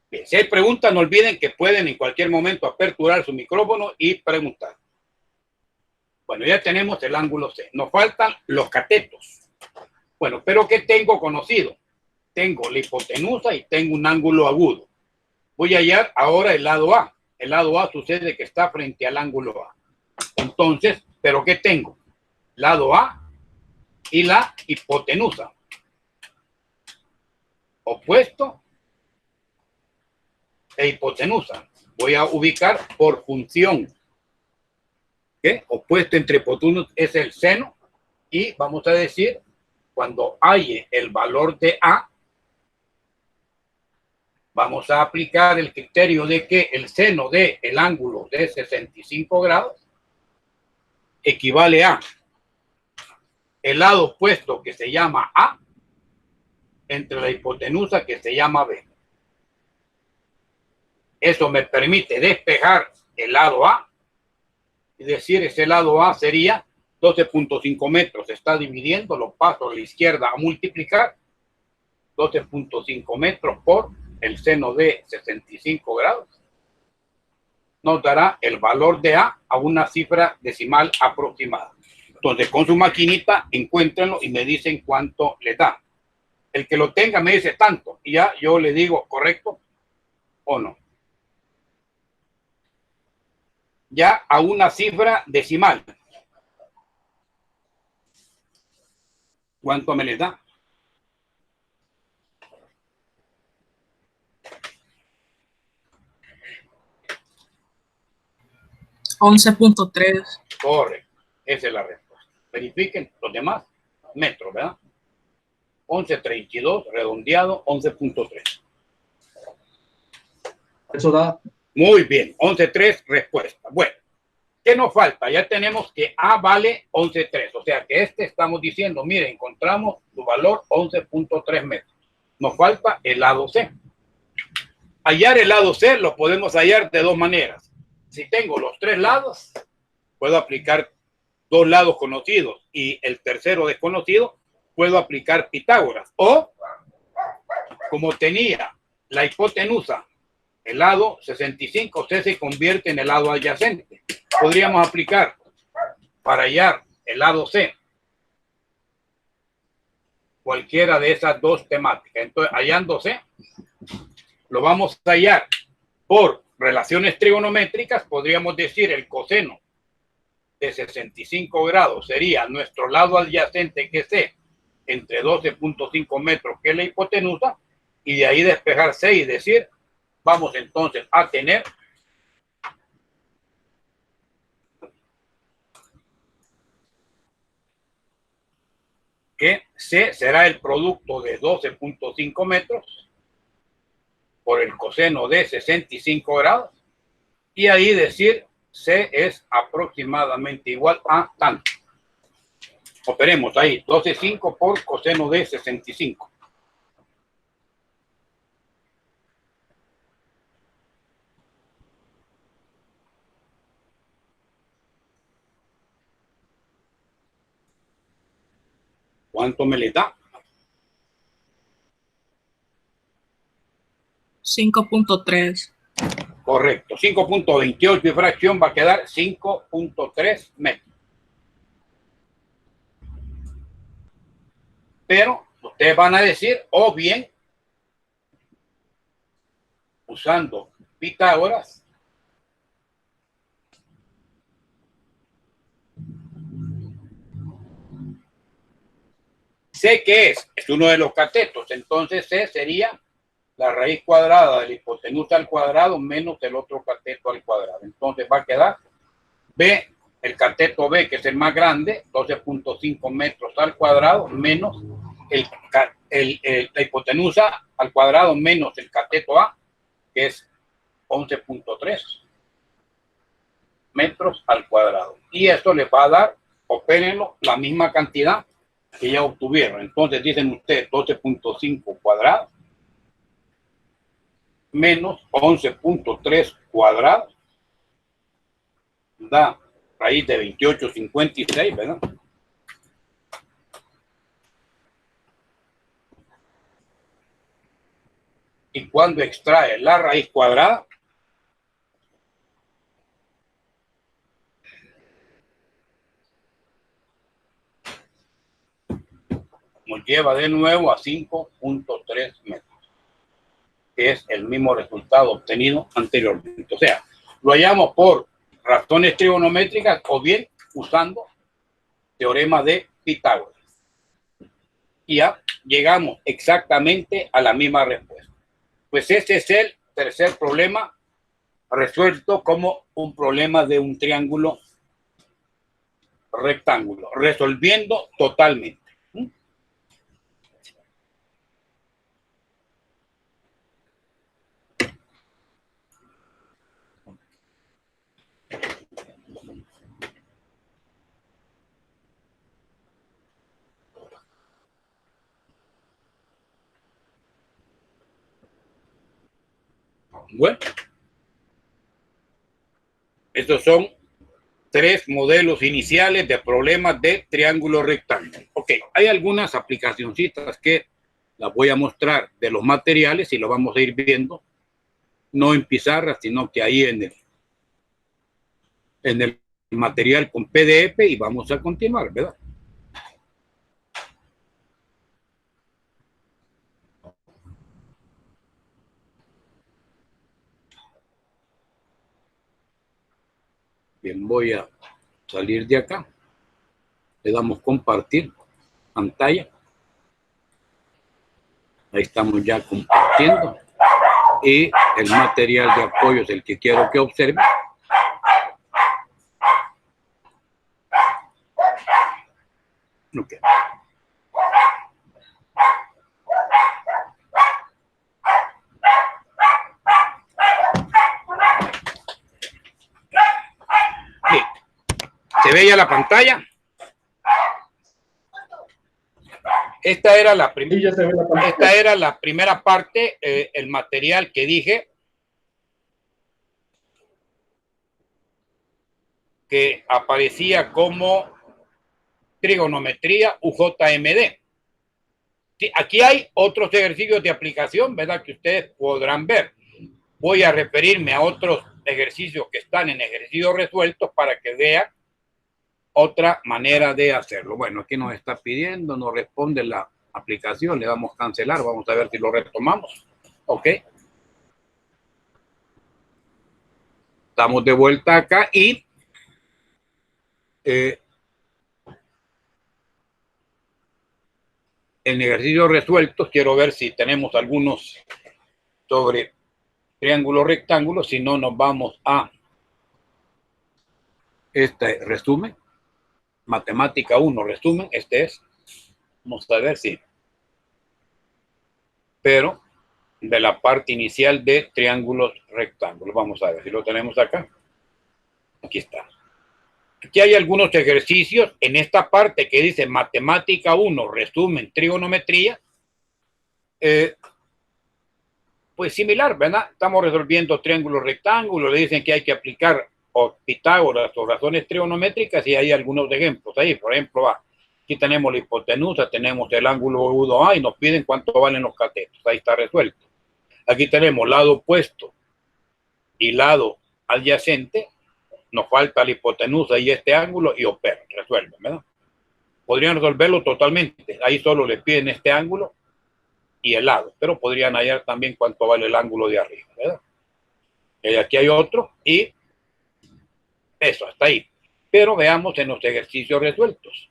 Bien, si hay preguntas, no olviden que pueden en cualquier momento aperturar su micrófono y preguntar. Bueno, ya tenemos el ángulo C. Nos faltan los catetos. Bueno, pero ¿qué tengo conocido? Tengo la hipotenusa y tengo un ángulo agudo. Voy a hallar ahora el lado A. El lado A sucede que está frente al ángulo A. Entonces, ¿pero qué tengo? Lado A y la hipotenusa. Opuesto e hipotenusa. Voy a ubicar por función. ¿Qué? Opuesto entre hipotenusa es el seno. Y vamos a decir, cuando halle el valor de A, vamos a aplicar el criterio de que el seno del ángulo de 65 grados equivale a el lado opuesto que se llama A entre la hipotenusa que se llama B. Eso me permite despejar el lado A y decir ese lado A sería 12.5 metros. Se está dividiendo, lo paso a la izquierda a multiplicar. 12.5 metros por el seno de 65 grados. Nos dará el valor de A a una cifra decimal aproximada. Entonces, con su maquinita, encuéntrenlo y me dicen cuánto le da. El que lo tenga me dice tanto y ya yo le digo correcto o no. Ya a una cifra decimal. ¿Cuánto me les da? $11.3. Correcto. Esa es la respuesta. Verifiquen los demás metros, ¿verdad? 11.32, redondeado, 11.3. Eso da Muy bien, 11.3, respuesta. Bueno, ¿qué nos falta? Ya tenemos que A vale 11.3, o sea que estamos diciendo, mire, encontramos su valor 11.3 metros. Nos falta el lado C. Hallar el lado C lo podemos hallar de dos maneras. Si tengo los tres lados, puedo aplicar dos lados conocidos y el tercero desconocido, puedo aplicar Pitágoras. O, como tenía la hipotenusa, el lado 65, C se convierte en el lado adyacente. Podríamos aplicar para hallar el lado C cualquiera de esas dos temáticas. Entonces, hallando C, lo vamos a hallar por relaciones trigonométricas. Podríamos decir el coseno de 65 grados sería nuestro lado adyacente, que es C, entre 12.5 metros, que es la hipotenusa, y de ahí despejar C y decir, vamos entonces a tener que C será el producto de 12.5 metros por el coseno de 65 grados, y ahí decir C es aproximadamente igual a tanto. Operemos ahí, 12.5 por coseno de 65. ¿Cuánto me le da? 5.3. Correcto. 5.28 y fracción va a quedar 5.3 metros. Pero ustedes van a decir, o bien, usando Pitágoras, C, ¿qué es? Es uno de los catetos. Entonces C sería la raíz cuadrada de la hipotenusa al cuadrado menos el otro cateto al cuadrado. Entonces va a quedar B, el cateto B, que es el más grande, 12.5 metros al cuadrado, menos la hipotenusa al cuadrado menos el cateto A, que es 11.3 metros al cuadrado. Y esto les va a dar, opérenlo, la misma cantidad que ya obtuvieron. Entonces dicen ustedes 12.5 cuadrados menos 11.3 cuadrados da raíz de 28.56, ¿verdad? Y cuando extrae la raíz cuadrada, nos lleva de nuevo a 5.3 metros, que es el mismo resultado obtenido anteriormente. O sea, lo hallamos por razones trigonométricas o bien usando teorema de Pitágoras. Y ya llegamos exactamente a la misma respuesta. Pues este es el tercer problema resuelto como un problema de un triángulo rectángulo, resolviendo totalmente. Bueno, estos son tres modelos iniciales de problemas de triángulo rectángulo. Ok, hay algunas aplicacioncitas que las voy a mostrar de los materiales y lo vamos a ir viendo, no en pizarra, sino que ahí en el material con PDF, y vamos a continuar, ¿verdad? Bien, voy a salir de acá. Le damos compartir pantalla. Ahí estamos ya compartiendo. Y el material de apoyo es el que quiero que observen. Okay. Bien. ¿Se ve ya la pantalla? Esta era la primera parte, el material que dije que aparecía como trigonometría UJMD. Sí, aquí hay otros ejercicios de aplicación, ¿verdad? Que ustedes podrán ver. Voy a referirme a otros ejercicios que están en ejercicios resueltos para que vean otra manera de hacerlo. Bueno, aquí nos está pidiendo, nos responde la aplicación, le damos a cancelar, vamos a ver si lo retomamos. Ok. Estamos de vuelta acá y en ejercicios resueltos quiero ver si tenemos algunos sobre triángulos rectángulos, si no nos vamos a este resumen. Matemática 1, resumen, este es. Vamos a ver si. Pero de la parte inicial de triángulos rectángulos. Vamos a ver si lo tenemos acá. Aquí está. Aquí hay algunos ejercicios en esta parte que dice Matemática 1, resumen, trigonometría. Pues similar, ¿verdad? Estamos resolviendo triángulos rectángulos. Le dicen que hay que aplicar o Pitágoras o razones trigonométricas y hay algunos ejemplos ahí. Por ejemplo, aquí tenemos la hipotenusa, tenemos el ángulo agudo A y nos piden cuánto valen los catetos. Ahí está resuelto. Aquí tenemos lado opuesto y lado adyacente. Nos falta la hipotenusa y este ángulo y operan, resuelven, ¿verdad? Podrían resolverlo totalmente. Ahí solo le piden este ángulo y el lado, pero podrían hallar también cuánto vale el ángulo de arriba, ¿verdad? Y aquí hay otro y eso, hasta ahí. Pero veamos en los ejercicios resueltos.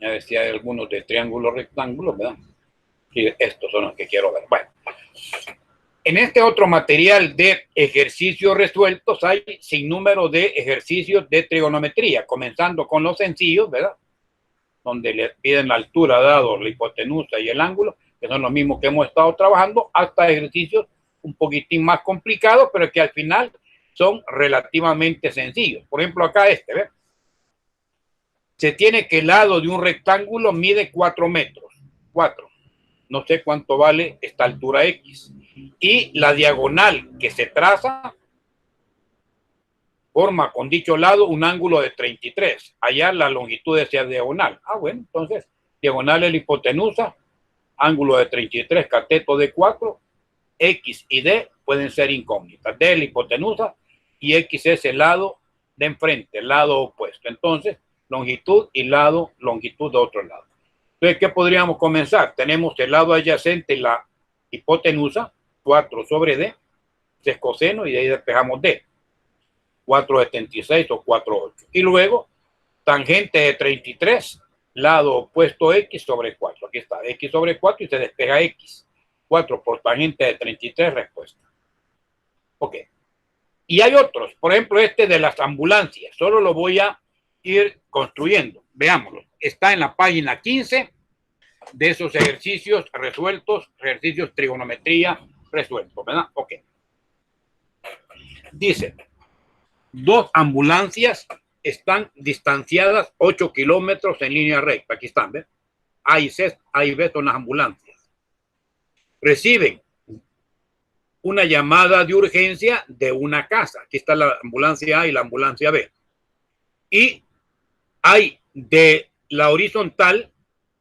Ya decía hay algunos de triángulos rectángulos, ¿verdad? Y estos son los que quiero ver. Bueno, en este otro material de ejercicios resueltos hay sin número de ejercicios de trigonometría, comenzando con los sencillos, ¿verdad? Donde le piden la altura dado la hipotenusa y el ángulo, que son los mismos que hemos estado trabajando, hasta ejercicios un poquitín más complicados, pero que al final son relativamente sencillos. Por ejemplo, acá este, ¿ves? Se tiene que el lado de un rectángulo mide 4 metros. 4. No sé cuánto vale esta altura X. Y la diagonal que se traza forma con dicho lado un ángulo de 33. Allá la longitud de esa diagonal. Ah, bueno, entonces, diagonal es la hipotenusa, ángulo de 33, cateto de 4, X y D pueden ser incógnitas. D es la hipotenusa y X es el lado de enfrente, el lado opuesto. Entonces, longitud y lado, longitud de otro lado. Entonces, ¿qué podríamos comenzar? Tenemos el lado adyacente y la hipotenusa, 4 sobre D, es coseno y de ahí despejamos D. 4,76 o 4,8. Y luego, tangente de 33, lado opuesto X sobre 4. Aquí está, X sobre 4 y se despeja X. 4 por tangente de 33, respuesta. Ok. Y hay otros, por ejemplo, este de las ambulancias. Solo lo voy a ir construyendo. Veámoslo. Está en la página 15 de esos ejercicios resueltos, ejercicios trigonometría resueltos, ¿verdad? Ok. Dice, 2 ambulancias están distanciadas 8 kilómetros en línea recta. Aquí están, ¿ves? A y C, A y B son las ambulancias. Reciben una llamada de urgencia de una casa. Aquí está la ambulancia A y la ambulancia B. Y hay de la horizontal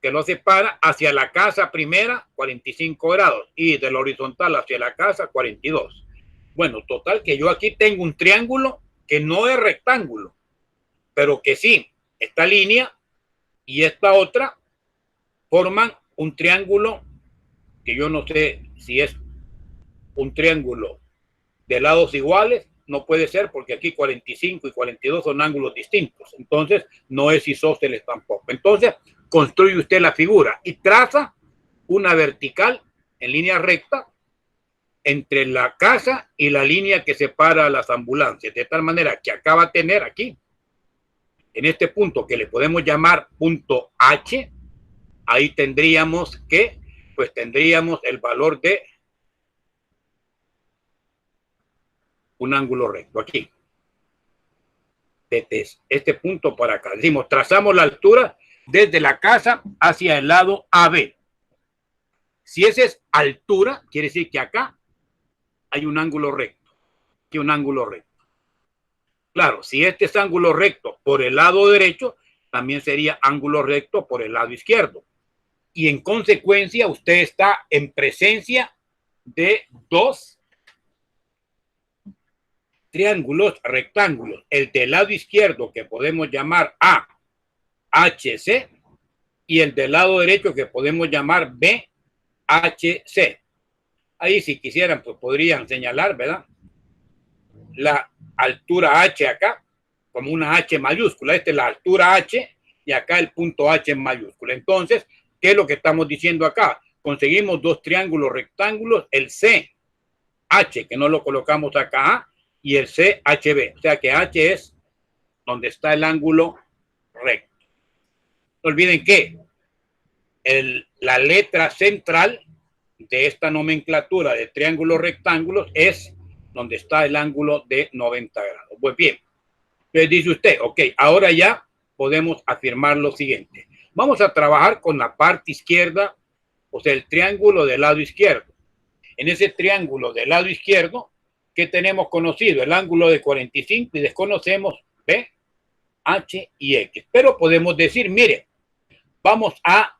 que lo separa hacia la casa primera 45 grados y de la horizontal hacia la casa 42. Bueno, total que yo aquí tengo un triángulo que no es rectángulo, pero que sí, esta línea y esta otra forman un triángulo que yo no sé si es un triángulo de lados iguales, no puede ser porque aquí 45 y 42 son ángulos distintos, entonces no es isósceles tampoco. Entonces construye usted la figura y traza una vertical en línea recta entre la casa y la línea que separa a las ambulancias, de tal manera que acá va a tener aquí, en este punto que le podemos llamar punto H, ahí tendríamos que, pues tendríamos el valor de un ángulo recto aquí. Desde este punto para acá. Decimos, trazamos la altura desde la casa hacia el lado AB. Si esa es altura, quiere decir que acá hay un ángulo recto. Aquí un ángulo recto. Claro, si este es ángulo recto por el lado derecho, también sería ángulo recto por el lado izquierdo. Y en consecuencia, usted está en presencia de 2 triángulos rectángulos. El del lado izquierdo que podemos llamar AHC y el del lado derecho que podemos llamar BHC. Ahí si quisieran, pues podrían señalar, ¿verdad? La altura H acá, como una H mayúscula. Esta es la altura H y acá el punto H en mayúscula. Entonces, ¿qué es lo que estamos diciendo acá? Conseguimos 2 triángulos rectángulos, el CH, que no lo colocamos acá, y el CHB. O sea que H es donde está el ángulo recto. No olviden que la letra central de esta nomenclatura de triángulos rectángulos es donde está el ángulo de 90 grados. Pues bien, entonces dice usted, ok, ahora ya podemos afirmar lo siguiente. Vamos a trabajar con la parte izquierda, o sea, el triángulo del lado izquierdo. En ese triángulo del lado izquierdo, ¿qué tenemos conocido? El ángulo de 45 y desconocemos B H y X. Pero podemos decir, mire, vamos a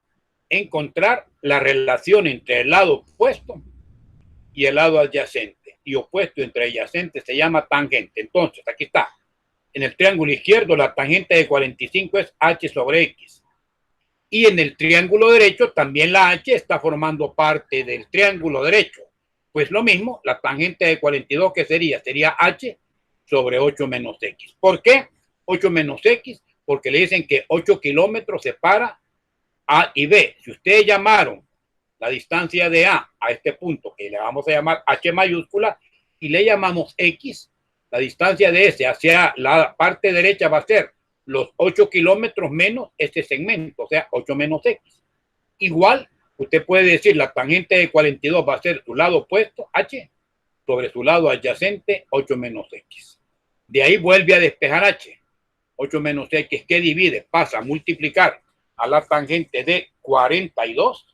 encontrar la relación entre el lado opuesto y el lado adyacente. Y opuesto entre adyacente se llama tangente. Entonces, aquí está. En el triángulo izquierdo, la tangente de 45 es H sobre X. Y en el triángulo derecho, también la H está formando parte del triángulo derecho. Pues lo mismo, la tangente de 42, ¿qué sería? Sería H sobre 8 menos X. ¿Por qué 8 menos X? Porque le dicen que 8 kilómetros separa A y B. Si ustedes llamaron la distancia de A a este punto, que le vamos a llamar H mayúscula, y le llamamos X, la distancia de S hacia la parte derecha va a ser los 8 kilómetros menos este segmento, o sea, 8 menos X. Igual, usted puede decir la tangente de 42 va a ser su lado opuesto, H, sobre su lado adyacente, 8 menos X. De ahí vuelve a despejar H. 8 menos X, que divide, pasa a multiplicar a la tangente de 42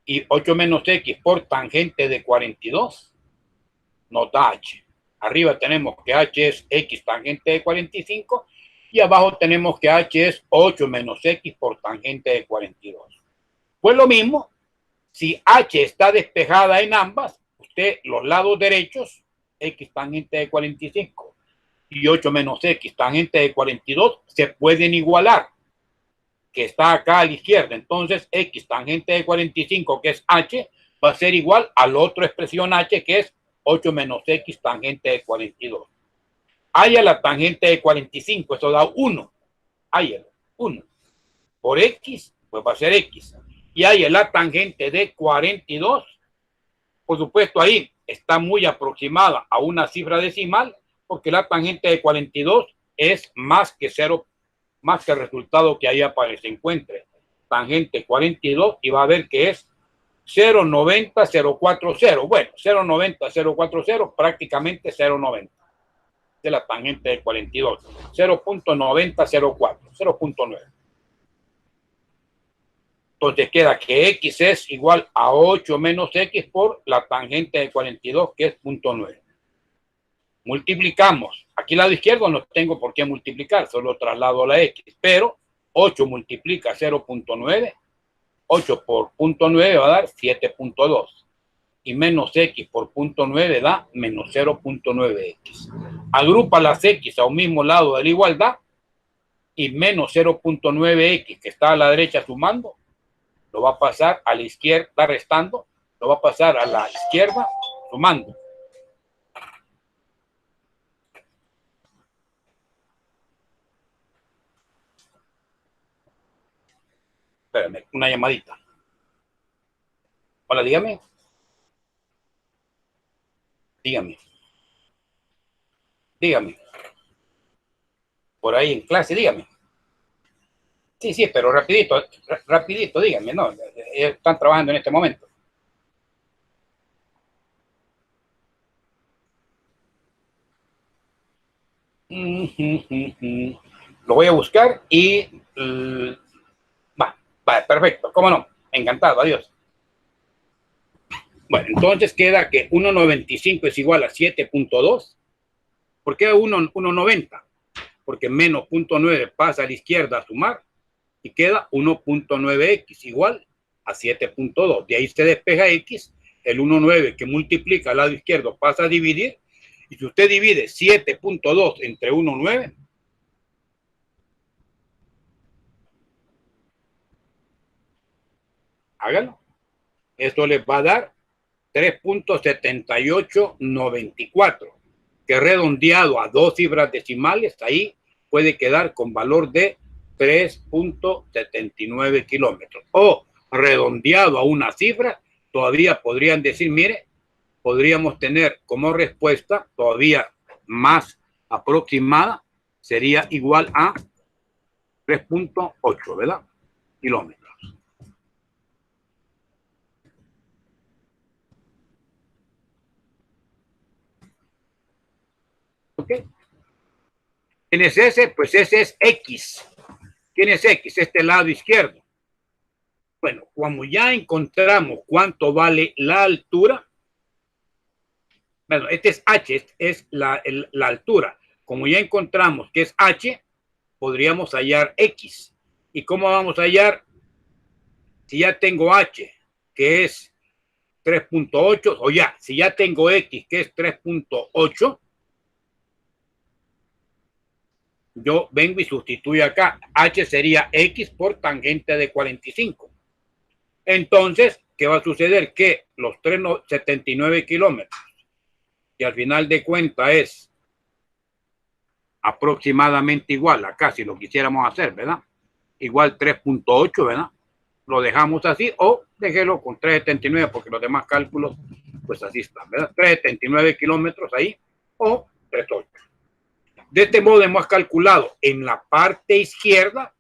y 8 menos X por tangente de 42 nos da H. Arriba tenemos que H es X tangente de 45 y abajo tenemos que H es 8 menos X por tangente de 42. Pues lo mismo, si H está despejada en ambas, usted los lados derechos, X tangente de 45 y 8 menos X tangente de 42 se pueden igualar, que está acá a la izquierda. Entonces X tangente de 45, que es H, va a ser igual a la otra expresión H, que es 8 menos X tangente de 42. Haya la tangente de 45, eso da 1. Haya 1. Por X, pues va a ser X. Y haya la tangente de 42, por supuesto ahí está muy aproximada a una cifra decimal, porque la tangente de 42 es más que 0, más que el resultado que ahí aparece. Encuentre tangente 42 y va a ver que es 0,90040. Bueno, 0,90040, prácticamente 0,90 de la tangente de 42. 0,9004, 0,9. Entonces queda que X es igual a 8 menos X por la tangente de 42, que es 0,9. Multiplicamos. Aquí al lado izquierdo no tengo por qué multiplicar, solo traslado a la X. Pero 8 multiplica 0,9. 8 por 0,9 va a dar 7,2. Y menos X por 0,9 da menos 0,9X. Agrupa las X a un mismo lado de la igualdad y menos 0,9X que está a la derecha sumando, lo va a pasar a la izquierda restando, lo va a pasar a la izquierda sumando. Espérame, una llamadita. Hola, dígame. Dígame. Dígame. Por ahí en clase, dígame. Sí, sí, pero rapidito, rapidito, dígame, ¿no? Están trabajando en este momento. Lo voy a buscar y... va, perfecto, cómo no, encantado, adiós. Bueno, entonces queda que 1,95 es igual a 7,2. ¿Por qué 1,90? Porque menos 0,9 pasa a la izquierda a sumar y queda 1,9X igual a 7,2. De ahí se despeja X, el 1,9 que multiplica al lado izquierdo pasa a dividir. Y si usted divide 7,2 entre 1,9, hágalo. Esto les va a dar 3,7894, que redondeado a dos cifras decimales, ahí puede quedar con valor de 3,79 kilómetros. O redondeado a una cifra, todavía podrían decir, mire, podríamos tener como respuesta todavía más aproximada, sería igual a 3,8, ¿verdad? Kilómetros. ¿Ok? ¿Quién es ese? Pues ese es X. ¿Quién es X? Este lado izquierdo. Bueno, como ya encontramos cuánto vale la altura, bueno, este es H, es la altura. Como ya encontramos que es H, podríamos hallar X. ¿Y cómo vamos a hallar? Si ya tengo H, que es 3.8, o ya, si ya tengo X, que es 3.8, yo vengo y sustituyo acá. H sería X por tangente de 45. Entonces, ¿qué va a suceder? Que los 379 kilómetros, que al final de cuentas es aproximadamente igual, acá si lo quisiéramos hacer, ¿verdad? Igual 3.8, ¿verdad? Lo dejamos así o déjelo con 379 porque los demás cálculos, pues así están, ¿verdad? 379 kilómetros ahí o 3.8. De este modo hemos calculado en la parte izquierda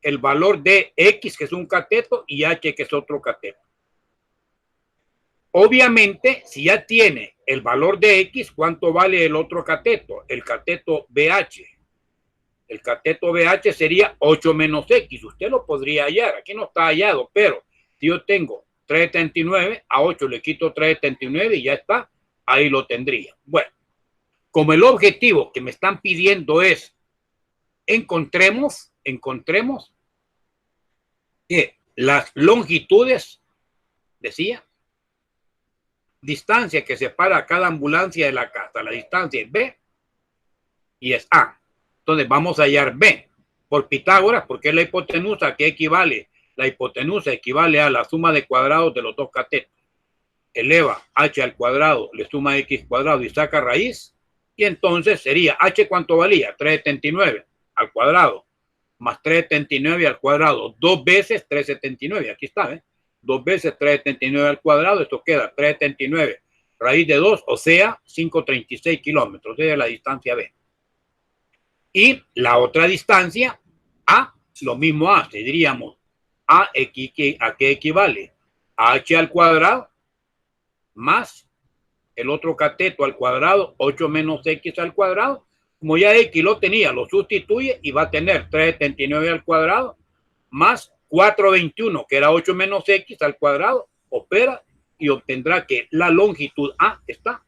el valor de X, que es un cateto, y H, que es otro cateto. Obviamente, si ya tiene el valor de X, ¿cuánto vale el otro cateto? El cateto BH. El cateto BH sería 8 menos X. Usted lo podría hallar. Aquí no está hallado, pero si yo tengo 379, a 8 le quito 379 y ya está. Ahí lo tendría. Bueno, como el objetivo que me están pidiendo es encontremos que las longitudes, decía, distancia que separa cada ambulancia de la casa, la distancia es B y es A. Entonces vamos a hallar B por Pitágoras, porque es la hipotenusa que equivale, la hipotenusa equivale a la suma de cuadrados de los dos catetos. Eleva H al cuadrado, le suma X cuadrado y saca raíz, y entonces sería H, ¿cuánto valía? 379 al cuadrado, más 379 al cuadrado, 2 veces 379, aquí está, ¿eh? 2 veces 379 al cuadrado, esto queda 379 raíz de 2, o sea, 536 kilómetros, desde la distancia B. Y la otra distancia, A, lo mismo hace, diríamos, ¿a qué equivale? A H al cuadrado, más el otro cateto al cuadrado, 8 menos X al cuadrado. Como ya X lo tenía, lo sustituye y va a tener 379 al cuadrado, más 421, que era 8 menos X al cuadrado, opera y obtendrá que la longitud A está,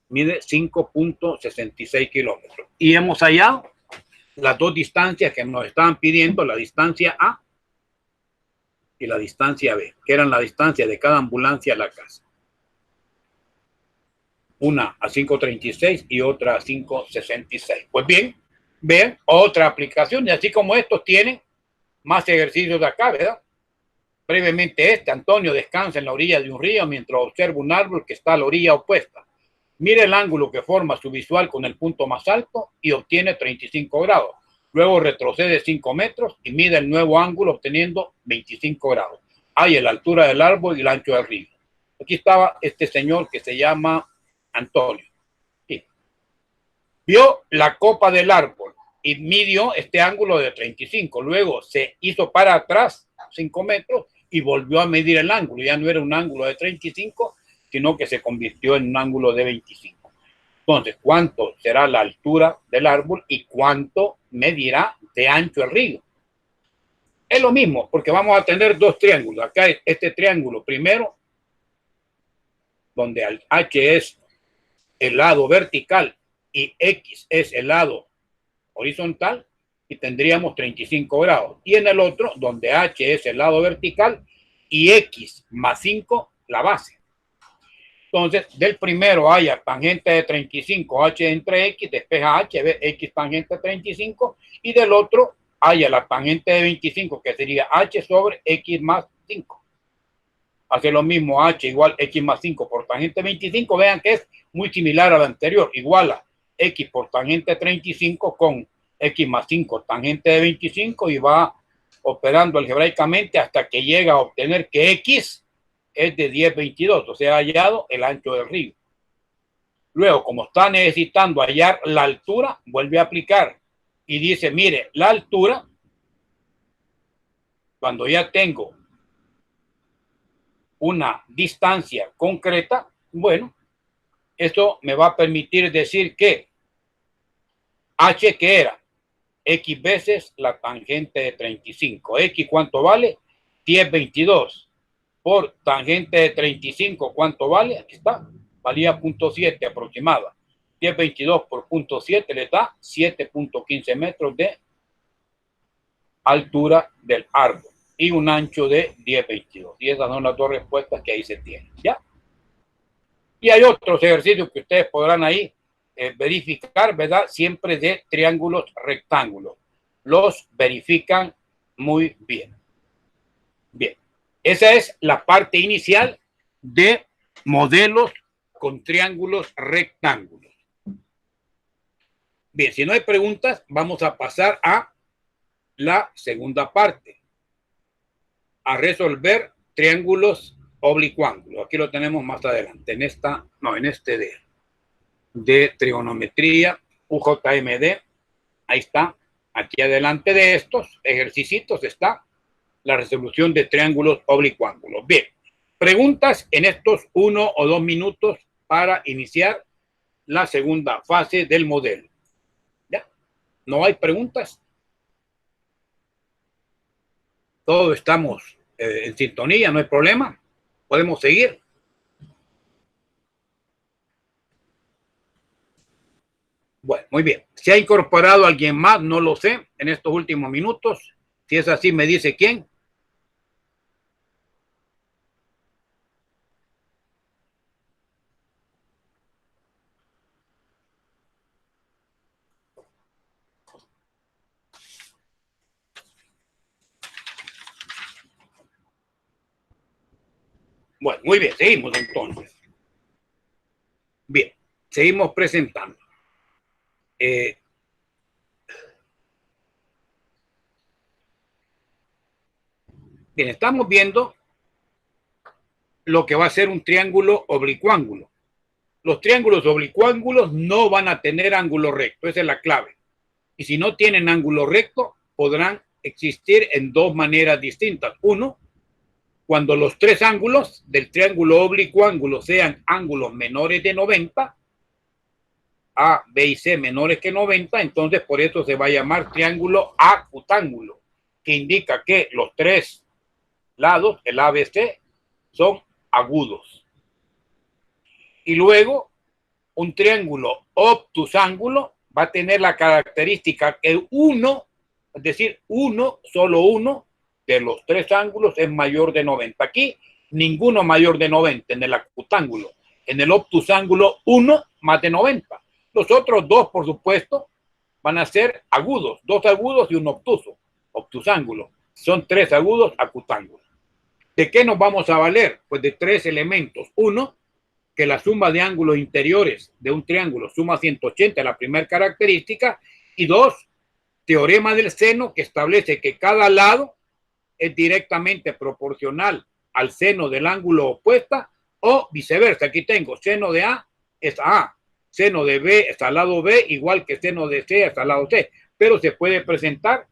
mide 5.66 kilómetros. Y hemos hallado las dos distancias que nos estaban pidiendo, la distancia A y la distancia B, que eran la distancia de cada ambulancia a la casa. Una a 5.36 y otra a 5.66. Pues bien, vean, otra aplicación, y así como estos tienen más ejercicios de acá, ¿verdad? Brevemente Antonio descansa en la orilla de un río mientras observa un árbol que está a la orilla opuesta. Mira el ángulo que forma su visual con el punto más alto y obtiene 35 grados. Luego retrocede 5 metros y mide el nuevo ángulo obteniendo 25 grados. Hay la altura del árbol y el ancho del río. Aquí estaba este señor que se llama Antonio. Sí. Vio la copa del árbol y midió este ángulo de 35. Luego se hizo para atrás 5 metros y volvió a medir el ángulo. Ya no era un ángulo de 35, sino que se convirtió en un ángulo de 25. Entonces, ¿cuánto será la altura del árbol y cuánto medirá de ancho el río? Es lo mismo, porque vamos a tener dos triángulos. Acá es este triángulo primero, donde el H es el lado vertical y X es el lado horizontal, y tendríamos 35 grados. Y en el otro, donde H es el lado vertical y X más 5 la base. Entonces, del primero haya tangente de 35, H entre X, despeja H, ve X tangente de 35, y del otro haya la tangente de 25, que sería H sobre X más 5. Hace lo mismo H igual X más 5 por tangente 25, vean que es muy similar a la anterior, igual a X por tangente 35 con X más 5 tangente de 25 y va operando algebraicamente hasta que llega a obtener que X es de 10,22, o sea, ha hallado el ancho del río. Luego, como está necesitando hallar la altura, vuelve a aplicar y dice, mire, la altura, cuando ya tengo una distancia concreta, bueno, esto me va a permitir decir que H, que era X veces la tangente de 35. X, ¿cuánto vale? 10,22. Por tangente de 35, ¿cuánto vale? Aquí está, valía 0.7 aproximada. 1022 por 0.7 les da 7.15 metros de altura del árbol y un ancho de 1022. Y esas son las dos respuestas que ahí se tienen, ¿ya? Y hay otros ejercicios que ustedes podrán ahí verificar, ¿verdad? Siempre de triángulos rectángulos. Los verifican muy bien. Bien, esa es la parte inicial de modelos con triángulos rectángulos. Bien, si no hay preguntas, vamos a pasar a la segunda parte, a resolver triángulos oblicuángulos. Aquí lo tenemos más adelante, en este de trigonometría, UJMD. Ahí está, aquí adelante de estos ejercicios está la resolución de triángulos oblicuángulos. Bien, preguntas en estos 1 o 2 minutos para iniciar la segunda fase del modelo. ¿Ya? ¿No hay preguntas? Todos estamos en sintonía, no hay problema. Podemos seguir. Bueno, muy bien. ¿Se ha incorporado alguien más? No lo sé en estos últimos minutos. Si es así, me dice quién. Bueno, muy bien, seguimos entonces. Bien, seguimos presentando. Bien, estamos viendo lo que va a ser un triángulo oblicuángulo. Los triángulos oblicuángulos no van a tener ángulo recto, esa es la clave. Y si no tienen ángulo recto, podrán existir en dos maneras distintas. Uno, cuando los tres ángulos del triángulo oblicuángulo sean ángulos menores de 90, A, B y C menores que 90, entonces por eso se va a llamar triángulo acutángulo, que indica que los tres lados, el A, B, C, son agudos. Y luego, un triángulo obtusángulo va a tener la característica que uno, es decir, solo uno de los tres ángulos es mayor de 90. Aquí, ninguno mayor de 90 en el acutángulo. En el obtusángulo, uno más de 90. Los otros dos, por supuesto, van a ser agudos. Dos agudos y un obtuso, obtusángulo. Son tres agudos acutángulos. ¿De qué nos vamos a valer? Pues de tres elementos. Uno, que la suma de ángulos interiores de un triángulo suma 180, la primera característica. Y dos, teorema del seno, que establece que cada lado es directamente proporcional al seno del ángulo opuesto o viceversa. Aquí tengo seno de A es A, seno de B es al lado B, igual que seno de C es al lado C, pero se puede presentar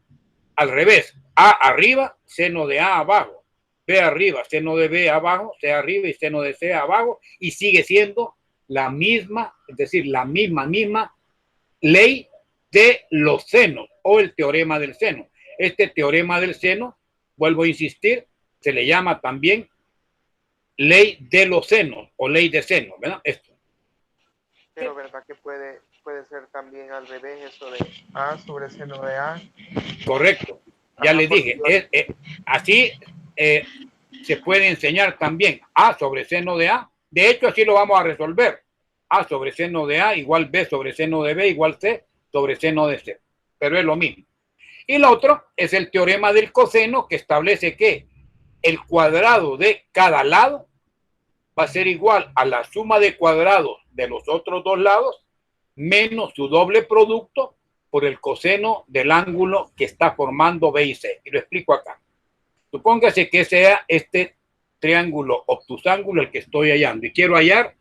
al revés. A arriba, seno de A abajo, B arriba, seno de B abajo, C arriba y seno de C abajo, y sigue siendo la misma, es decir, la misma ley de los senos o el teorema del seno. Este teorema del seno, vuelvo a insistir, se le llama también ley de los senos o ley de seno, ¿verdad? Esto. Pero verdad que puede ser también al revés, eso de A sobre seno de A. Correcto. Ya les dije, así se puede enseñar también A sobre seno de A. De hecho, así lo vamos a resolver. A sobre seno de A igual B sobre seno de B igual C sobre seno de C. Pero es lo mismo. Y lo otro es el teorema del coseno, que establece que el cuadrado de cada lado va a ser igual a la suma de cuadrados de los otros dos lados menos su doble producto por el coseno del ángulo que está formando B y C. Y lo explico acá. Supóngase que sea este triángulo obtusángulo el que estoy hallando y quiero hallar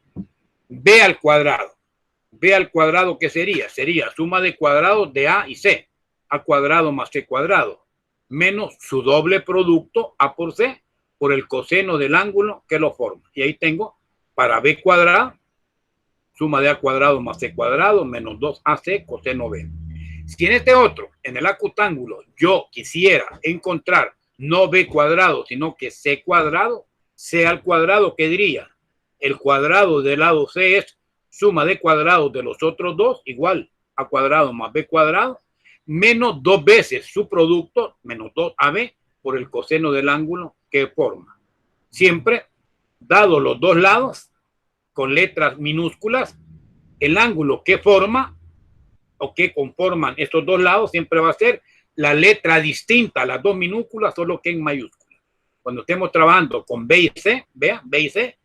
B al cuadrado. B al cuadrado, ¿qué sería? Sería suma de cuadrados de A y C. A cuadrado más C cuadrado, menos su doble producto A por C, por el coseno del ángulo que lo forma. Y ahí tengo para B cuadrado, suma de A cuadrado más C cuadrado, menos 2AC coseno B. Si en este otro, en el acutángulo, yo quisiera encontrar no B cuadrado, sino que C cuadrado, C al cuadrado, ¿qué diría? El cuadrado del lado C es suma de cuadrados de los otros dos, igual a cuadrado más b cuadrado, menos 2 veces su producto, menos 2ab, por el coseno del ángulo que forma. Siempre, dado los dos lados, con letras minúsculas, el ángulo que forma o que conforman estos dos lados siempre va a ser la letra distinta a las dos minúsculas, solo que en mayúscula. Cuando estemos trabajando con B y C, vean, B y C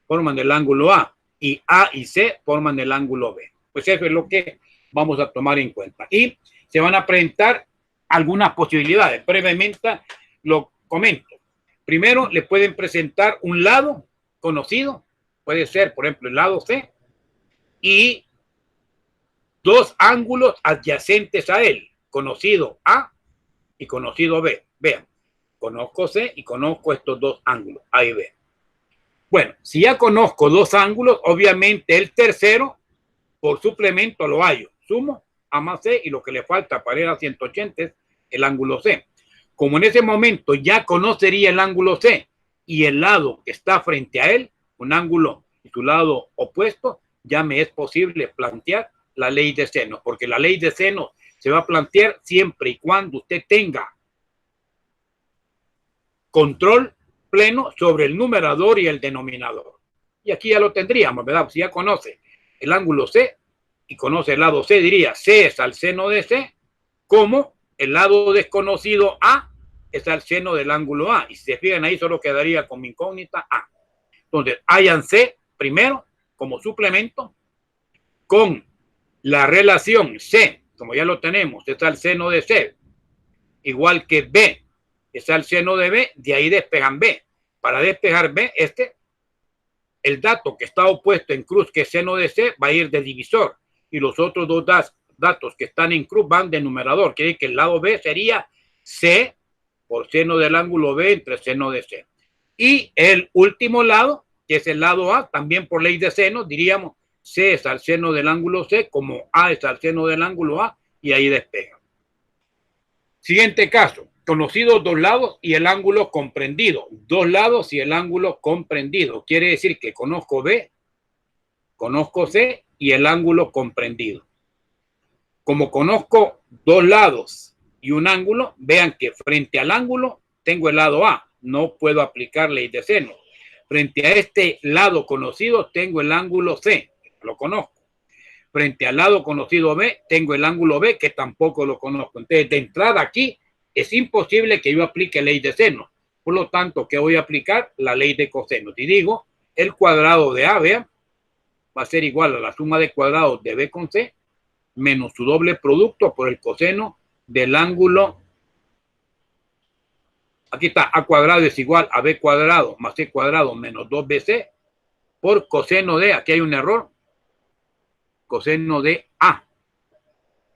forman el ángulo A y A y C forman el ángulo B. Pues eso es lo que vamos a tomar en cuenta. Y se van a presentar algunas posibilidades. Brevemente lo comento. Primero, le pueden presentar un lado conocido, puede ser, por ejemplo, el lado C, y dos ángulos adyacentes a él, conocido A y conocido B. Vean, conozco C y conozco estos dos ángulos, A y B. Bueno, si ya conozco dos ángulos, obviamente el tercero, por suplemento lo hallo. Sumo A más C y lo que le falta para ir a 180 es el ángulo C. Como en ese momento ya conocería el ángulo C y el lado que está frente a él, un ángulo y su lado opuesto, ya me es posible plantear la ley de seno, porque la ley de seno se va a plantear siempre y cuando usted tenga control pleno sobre el numerador y el denominador. Y aquí ya lo tendríamos, ¿verdad? Si ya conoce el ángulo C y conoce el lado C, diría C es al seno de C, como el lado desconocido A es al seno del ángulo A. Y si se fijan ahí, solo quedaría con mi incógnita A. Entonces, hayan C primero como suplemento con la relación C, como ya lo tenemos, es al seno de C, igual que B es al seno de B, de ahí despejan B. Para despejar B, el dato que está opuesto en cruz, que es seno de C, va a ir de divisor. Y los otros dos datos que están en cruz van de numerador. Quiere decir que el lado B sería C por seno del ángulo B entre seno de C. Y el último lado, que es el lado A, también por ley de seno, diríamos C es al seno del ángulo C, como A es al seno del ángulo A, y ahí despega. Siguiente caso, conocidos dos lados y el ángulo comprendido. Dos lados y el ángulo comprendido. Quiere decir que conozco B, conozco C y el ángulo comprendido. Como conozco dos lados y un ángulo, vean que frente al ángulo tengo el lado A. No puedo aplicar ley de seno. Frente a este lado conocido tengo el ángulo C, lo conozco. Frente al lado conocido B, tengo el ángulo B, que tampoco lo conozco. Entonces, de entrada aquí, es imposible que yo aplique ley de seno. Por lo tanto, que voy a aplicar la ley de coseno. Y digo, el cuadrado de A, vean, va a ser igual a la suma de cuadrados de B con C, menos su doble producto por el coseno del ángulo. Aquí está, A cuadrado es igual a B cuadrado más C cuadrado menos 2BC por coseno de, aquí hay un error, coseno de A,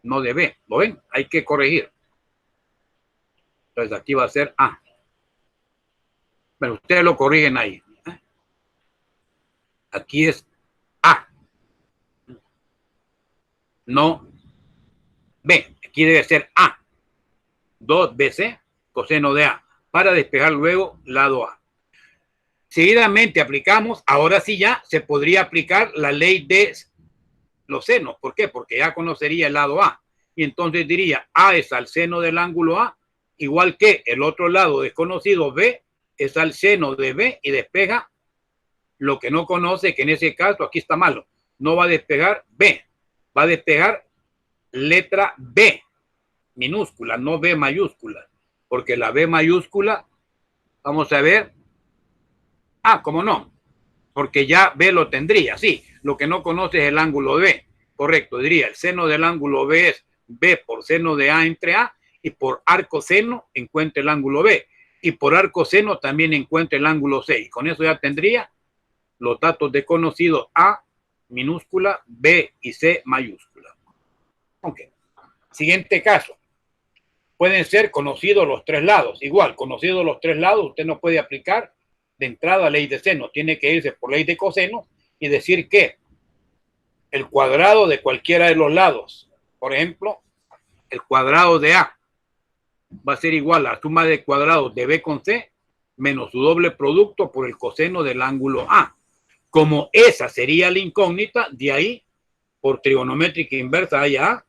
no de B. ¿Lo ven? Hay que corregir. Entonces aquí va a ser A. Pero ustedes lo corrigen ahí. Aquí es A. No B. Aquí debe ser A. 2BC, coseno de A, para despejar luego lado A. Seguidamente aplicamos, ahora sí ya se podría aplicar la ley de los senos. ¿Por qué? Porque ya conocería el lado A. Y entonces diría A es al seno del ángulo A, igual que el otro lado desconocido B es al seno de B y despeja lo que no conoce, que en ese caso aquí está malo. No va a despejar B, va a despejar letra B minúscula, no B mayúscula, porque la B mayúscula, vamos a ver, ¿cómo no? Porque ya B lo tendría, sí, lo que no conoce es el ángulo B, correcto, diría el seno del ángulo B es B por seno de A entre A, y por arco seno encuentra el ángulo B, y por arco seno también encuentra el ángulo C, y con eso ya tendría los datos desconocidos A minúscula, B y C mayúscula. Ok. Siguiente caso. Pueden ser conocidos los tres lados. Igual, conocidos los tres lados, usted no puede aplicar de entrada ley de seno. Tiene que irse por ley de coseno y decir que el cuadrado de cualquiera de los lados, por ejemplo, el cuadrado de A va a ser igual a la suma de cuadrados de B con C menos su doble producto por el coseno del ángulo A. Como esa sería la incógnita, de ahí, por trigonométrica inversa A y A,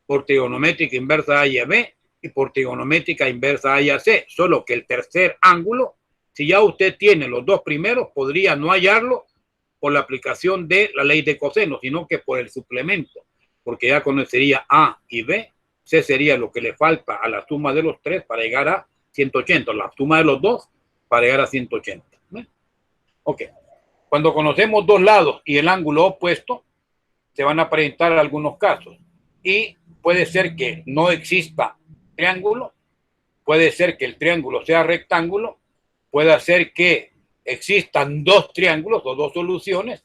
por trigonométrica inversa A y B, y por trigonométrica inversa A y C. Solo que el tercer ángulo, si ya usted tiene los dos primeros, podría no hallarlo por la aplicación de la ley de coseno, sino que por el suplemento, porque ya conocería A y B, C sería lo que le falta a la suma de los tres para llegar a 180, la suma de los dos para llegar a 180. Ok. Cuando conocemos dos lados y el ángulo opuesto, se van a presentar algunos casos. Y puede ser que no exista triángulo, puede ser que el triángulo sea rectángulo, puede ser que existan dos triángulos o dos soluciones,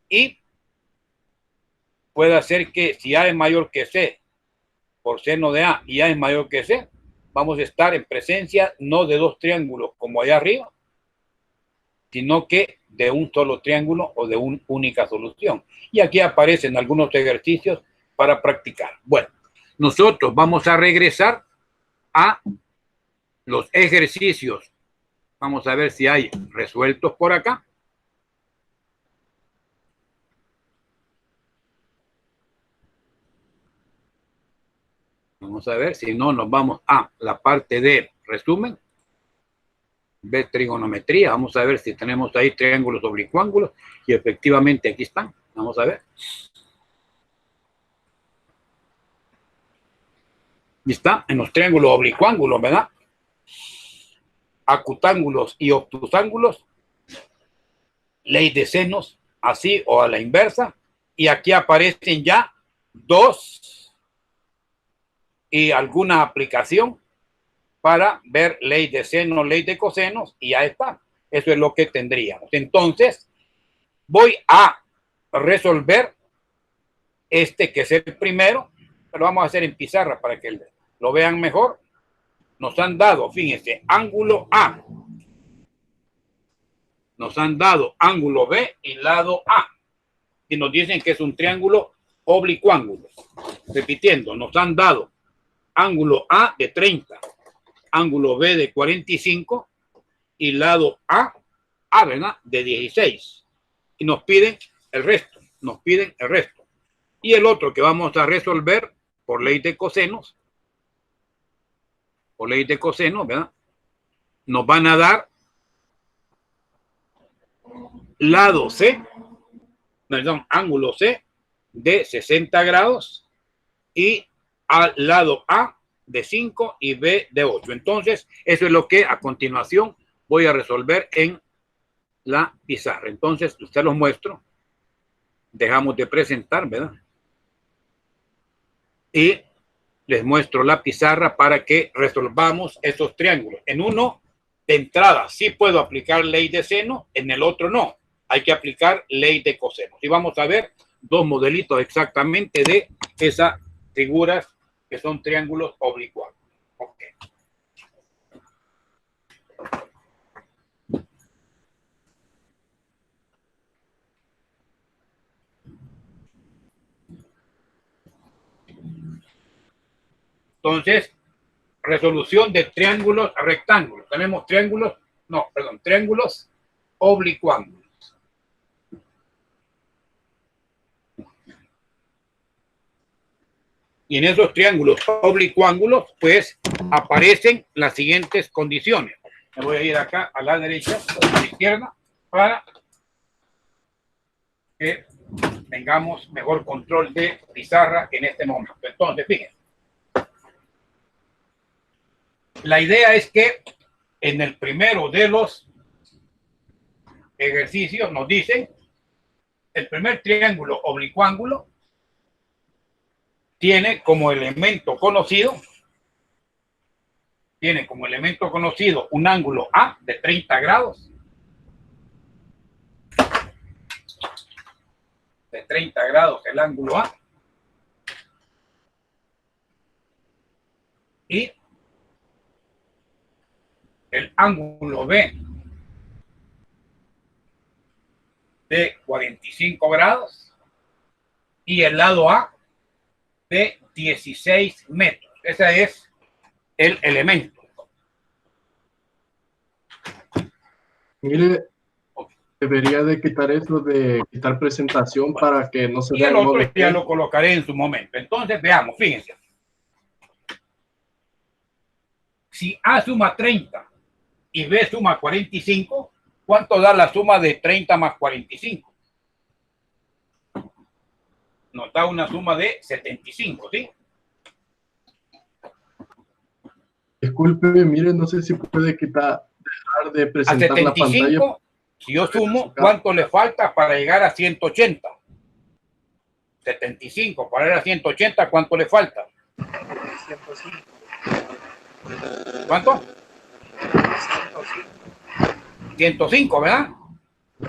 y puede ser que si A es mayor que C por seno de A y A es mayor que C, vamos a estar en presencia no de dos triángulos como allá arriba, sino que de un solo triángulo o de una única solución. Y aquí aparecen algunos ejercicios para practicar. Bueno, nosotros vamos a regresar a los ejercicios. Vamos a ver si hay resueltos por acá. Vamos a ver, si no, nos vamos a la parte de resumen. Ve trigonometría. Vamos a ver si tenemos ahí triángulos oblicuángulos. Y efectivamente aquí están. Vamos a ver. Y está en los triángulos oblicuángulos, ¿verdad? Acutángulos y obtusángulos. Ley de senos, así o a la inversa. Y aquí aparecen ya dos y alguna aplicación para ver ley de senos, ley de cosenos, y ya está. Eso es lo que tendríamos. Entonces, voy a resolver este que es el primero, pero vamos a hacer en pizarra para que lo vean mejor. Nos han dado, fíjense, ángulo A. Nos han dado ángulo B y lado A. Y nos dicen que es un triángulo oblicuángulo. Repitiendo, nos han dado ángulo A de 30, ángulo B de 45 y lado A, ¿verdad?, de 16. Y nos piden el resto, Y el otro que vamos a resolver por ley de cosenos, ¿verdad?, nos van a dar lado C, perdón, ángulo C de 60 grados y al lado A de 5 y B de 8. Entonces, eso es lo que a continuación voy a resolver en la pizarra. Entonces, usted los muestro. Dejamos de presentar, ¿verdad? Y les muestro la pizarra para que resolvamos esos triángulos. En uno, de entrada, sí puedo aplicar ley de seno, en el otro no. Hay que aplicar ley de coseno. Y vamos a ver dos modelitos exactamente de esas figuras que son triángulos oblicuos. Ok. Entonces, resolución de triángulos rectángulos. Tenemos triángulos oblicuángulos. Y en esos triángulos oblicuángulos, pues, aparecen las siguientes condiciones. Me voy a ir acá a la derecha, a la izquierda, para que tengamos mejor control de pizarra en este momento. Entonces, fíjense. La idea es que en el primero de los ejercicios nos dicen el primer triángulo oblicuángulo tiene como elemento conocido un ángulo A de 30 grados. De 30 grados el ángulo A. Y el ángulo B de 45 grados y el lado A de 16 metros. Ese es el elemento. Mire, Debería de quitar eso de quitar presentación para que no se Y vea el el modo otro ya T. lo colocaré en su momento. Entonces, veamos, fíjense. Si A suma 30 y B suma 45, ¿cuánto da la suma de 30 más 45? Nos da una suma de 75, ¿sí? Disculpe, mire, no sé si puede dejar de A presentar la pantalla. 75, si yo sumo, ¿cuánto le falta para llegar a 180? 75 para llegar a 180, ¿cuánto le falta? 105. ¿Cuánto? 105. 105, ¿verdad? Sí.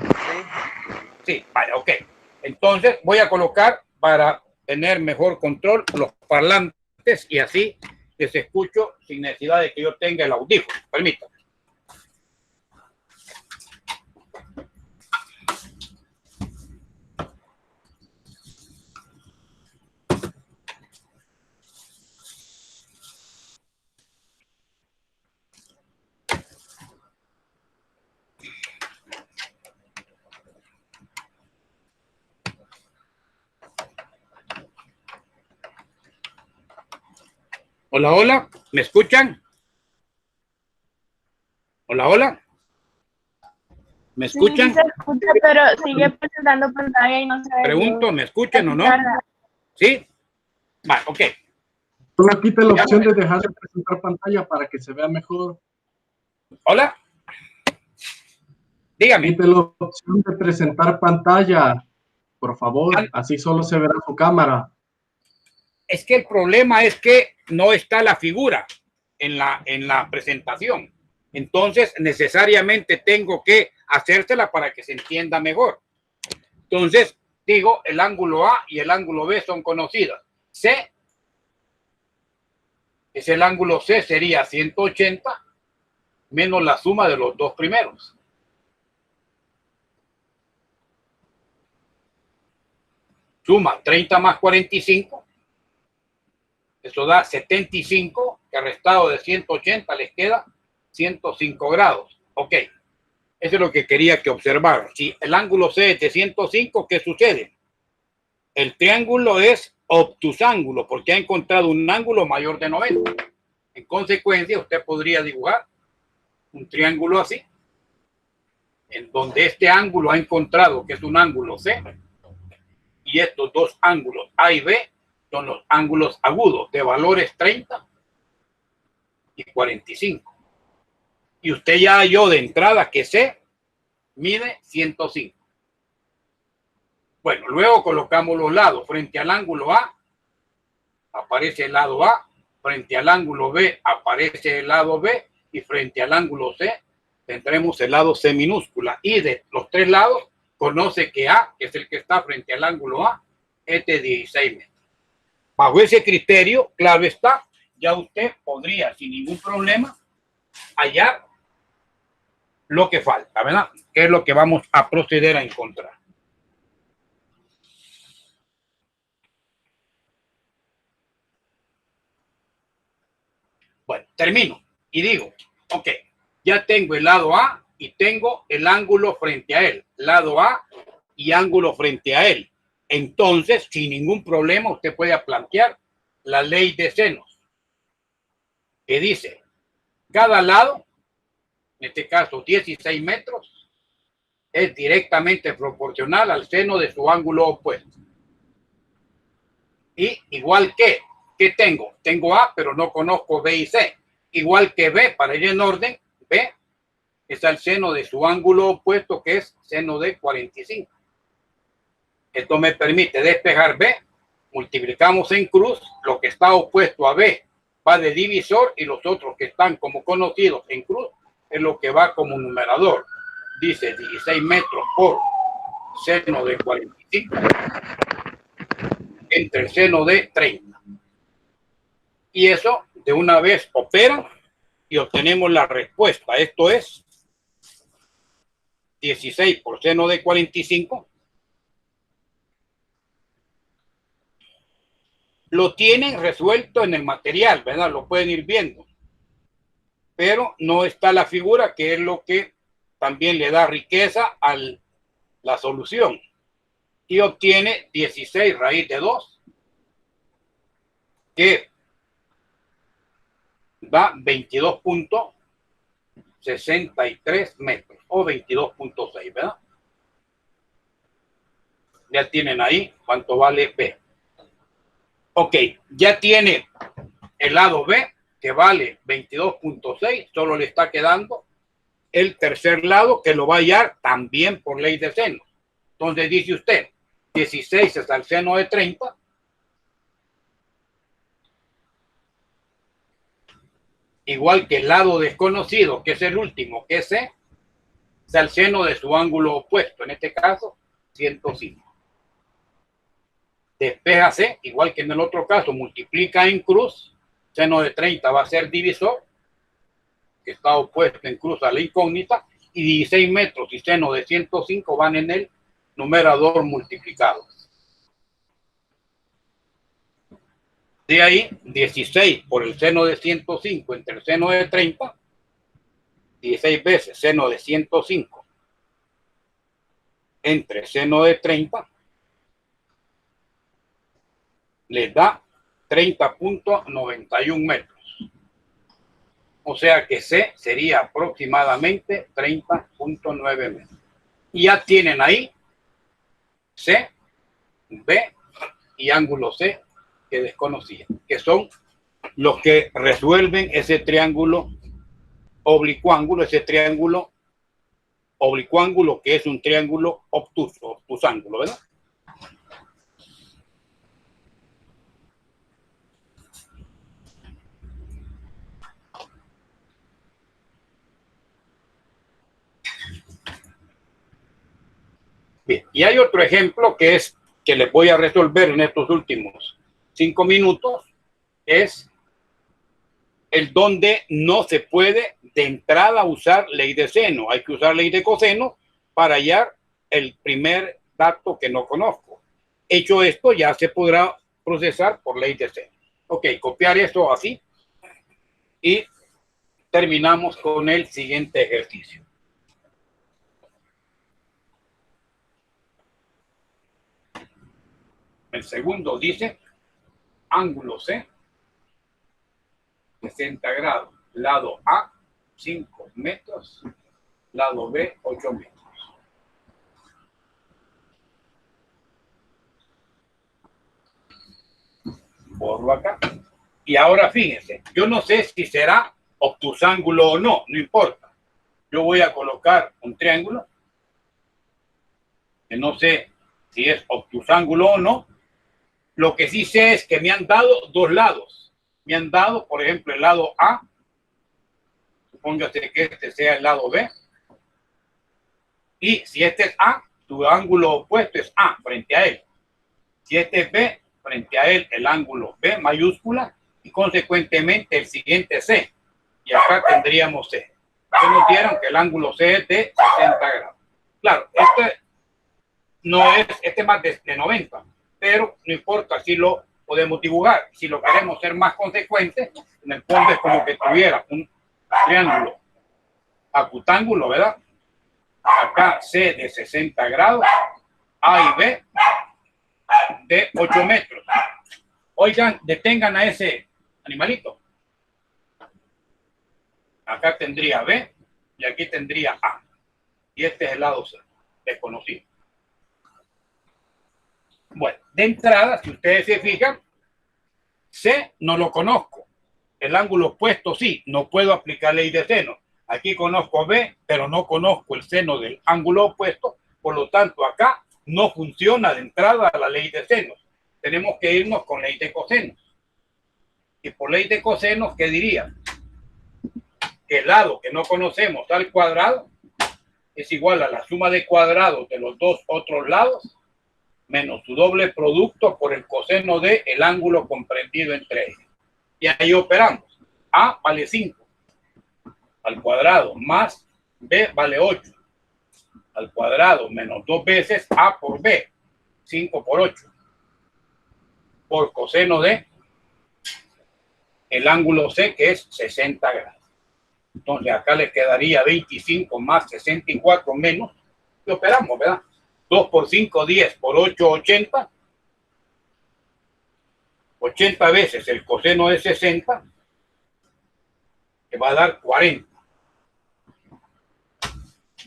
Sí, vale, ok. Entonces voy a colocar, para tener mejor control, los parlantes y así que se escucho sin necesidad de que yo tenga el audífono. Permítame. Hola, hola, ¿me escuchan? Hola, hola. ¿Me Sí, escuchan? se escucha, pero sigue presentando pantalla y no se ve. Pregunto, ¿me escuchan o no? Carga. ¿Sí? Vale, ok. Solo quita la opción de dejar de presentar pantalla para que se vea mejor. Hola. Dígame. Quite la opción de presentar pantalla, por favor. Así solo se verá su cámara. Es que el problema es que no está la figura en la presentación. Entonces, necesariamente tengo que hacérsela para que se entienda mejor. Entonces, digo, el ángulo A y el ángulo B son conocidos. C es el ángulo C, sería 180 menos la suma de los dos primeros. Suma 30 más 45. Eso da 75, que restado de 180 les queda 105 grados. Ok, eso es lo que quería que observaran. Si el ángulo C es de 105, ¿qué sucede? El triángulo es obtusángulo porque ha encontrado un ángulo mayor de 90. En consecuencia, usted podría dibujar un triángulo así, en donde este ángulo ha encontrado que es un ángulo C, y estos dos ángulos A y B son los ángulos agudos de valores 30 y 45. Y usted ya halló de entrada que C mide 105. Bueno, luego colocamos los lados. Frente al ángulo A aparece el lado A, frente al ángulo B aparece el lado B y frente al ángulo C tendremos el lado C minúscula. Y de los tres lados conoce que A, que es el que está frente al ángulo A, es de 16 metros. Bajo ese criterio, claro está, ya usted podría sin ningún problema hallar lo que falta, ¿verdad? ¿Qué es lo que vamos a proceder a encontrar? Bueno, termino y digo, ok, ya tengo el lado A y tengo el ángulo frente a él, lado A y ángulo frente a él. Entonces, sin ningún problema, usted puede plantear la ley de senos, que dice, cada lado, en este caso 16 metros, es directamente proporcional al seno de su ángulo opuesto. Y igual que, ¿qué tengo? Tengo A, pero no conozco B y C. Igual que B, para ir en orden, B es el seno de su ángulo opuesto, que es seno de 45. Esto me permite despejar B, multiplicamos en cruz, lo que está opuesto a B va de divisor y los otros que están como conocidos en cruz es lo que va como numerador. Dice 16 metros por seno de 45 entre el seno de 30. Y eso de una vez opera y obtenemos la respuesta. Esto es 16 por seno de 45. Lo tienen resuelto en el material, ¿verdad? Lo pueden ir viendo. Pero no está la figura, que es lo que también le da riqueza a la solución y obtiene 16 raíz de 2, que da 22.63 metros o 22.6, ¿verdad? Ya tienen ahí cuánto vale B. Ok, ya tiene el lado B que vale 22.6, solo le está quedando el tercer lado que lo va a hallar también por ley de seno. Entonces dice usted, 16 es al seno de 30. Igual que el lado desconocido, que es el último, que es C, es al seno de su ángulo opuesto, en este caso, 105. Despeja C, igual que en el otro caso, multiplica en cruz, seno de 30 va a ser divisor, que está opuesto en cruz a la incógnita, y 16 metros y seno de 105 van en el numerador multiplicado. De ahí, 16 por el seno de 105 entre el seno de 30, 16 veces seno de 105 entre seno de 30, les da 30.91 metros. O sea que C sería aproximadamente 30.9 metros. Y ya tienen ahí C, B y ángulo C que desconocían, que son los que resuelven ese triángulo oblicuángulo, que es un triángulo obtusángulo, ¿verdad? Bien, y hay otro ejemplo que les voy a resolver en estos últimos 5 minutos, es el donde no se puede de entrada usar ley de seno. Hay que usar ley de coseno para hallar el primer dato que no conozco. Hecho esto, ya se podrá procesar por ley de seno. Ok, copiar esto así y terminamos con el siguiente ejercicio. El segundo dice, ángulo C, 60 grados, lado A, 5 metros, lado B, 8 metros. Borro acá. Y ahora fíjense, yo no sé si será obtusángulo o no, no importa. Yo voy a colocar un triángulo, que no sé si es obtusángulo o no. Lo que sí sé es que me han dado dos lados. Me han dado, por ejemplo, el lado A. Supóngase que este sea el lado B. Y si este es A, tu ángulo opuesto es A frente a él. Si este es B, frente a él el ángulo B mayúscula y consecuentemente el siguiente C. Y acá tendríamos C. Que nos dieron que el ángulo C es de 60 grados. Claro, este no es, este es más de 90. Pero no importa si lo podemos dibujar. Si lo queremos ser más consecuente, en el fondo es como que tuviera un triángulo acutángulo, ¿verdad? Acá C de 60 grados, A y B de 8 metros. Oigan, detengan a ese animalito. Acá tendría B y aquí tendría A. Y este es el lado C, desconocido. Bueno, de entrada, si ustedes se fijan, C no lo conozco. El ángulo opuesto sí, no puedo aplicar ley de seno. Aquí conozco B, pero no conozco el seno del ángulo opuesto. Por lo tanto, acá no funciona de entrada la ley de senos. Tenemos que irnos con ley de cosenos. Y por ley de cosenos, ¿qué diría? Que el lado que no conocemos al cuadrado es igual a la suma de cuadrados de los dos otros lados menos su doble producto por el coseno de el ángulo comprendido entre ellos. Y ahí operamos. A vale 5 al cuadrado más B vale 8 al cuadrado menos 2 veces A por B, 5 por 8, por coseno de el ángulo C, que es 60 grados. Entonces acá le quedaría 25 más 64 menos. Y operamos, ¿verdad? 2 por 5, 10 por 8, 80. 80 veces el coseno de 60, que va a dar 40.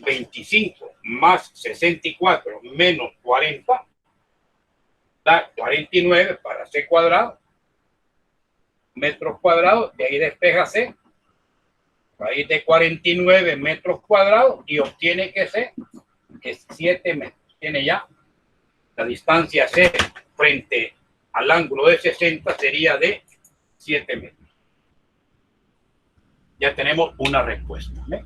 25 más 64 menos 40 da 49 para C cuadrado, metros cuadrados, de ahí despeja C, raíz de 49 metros cuadrados y obtiene que C es 7 metros. Tiene ya la distancia C frente al ángulo de 60 sería de 7 metros. Ya tenemos una respuesta. ¿Ve?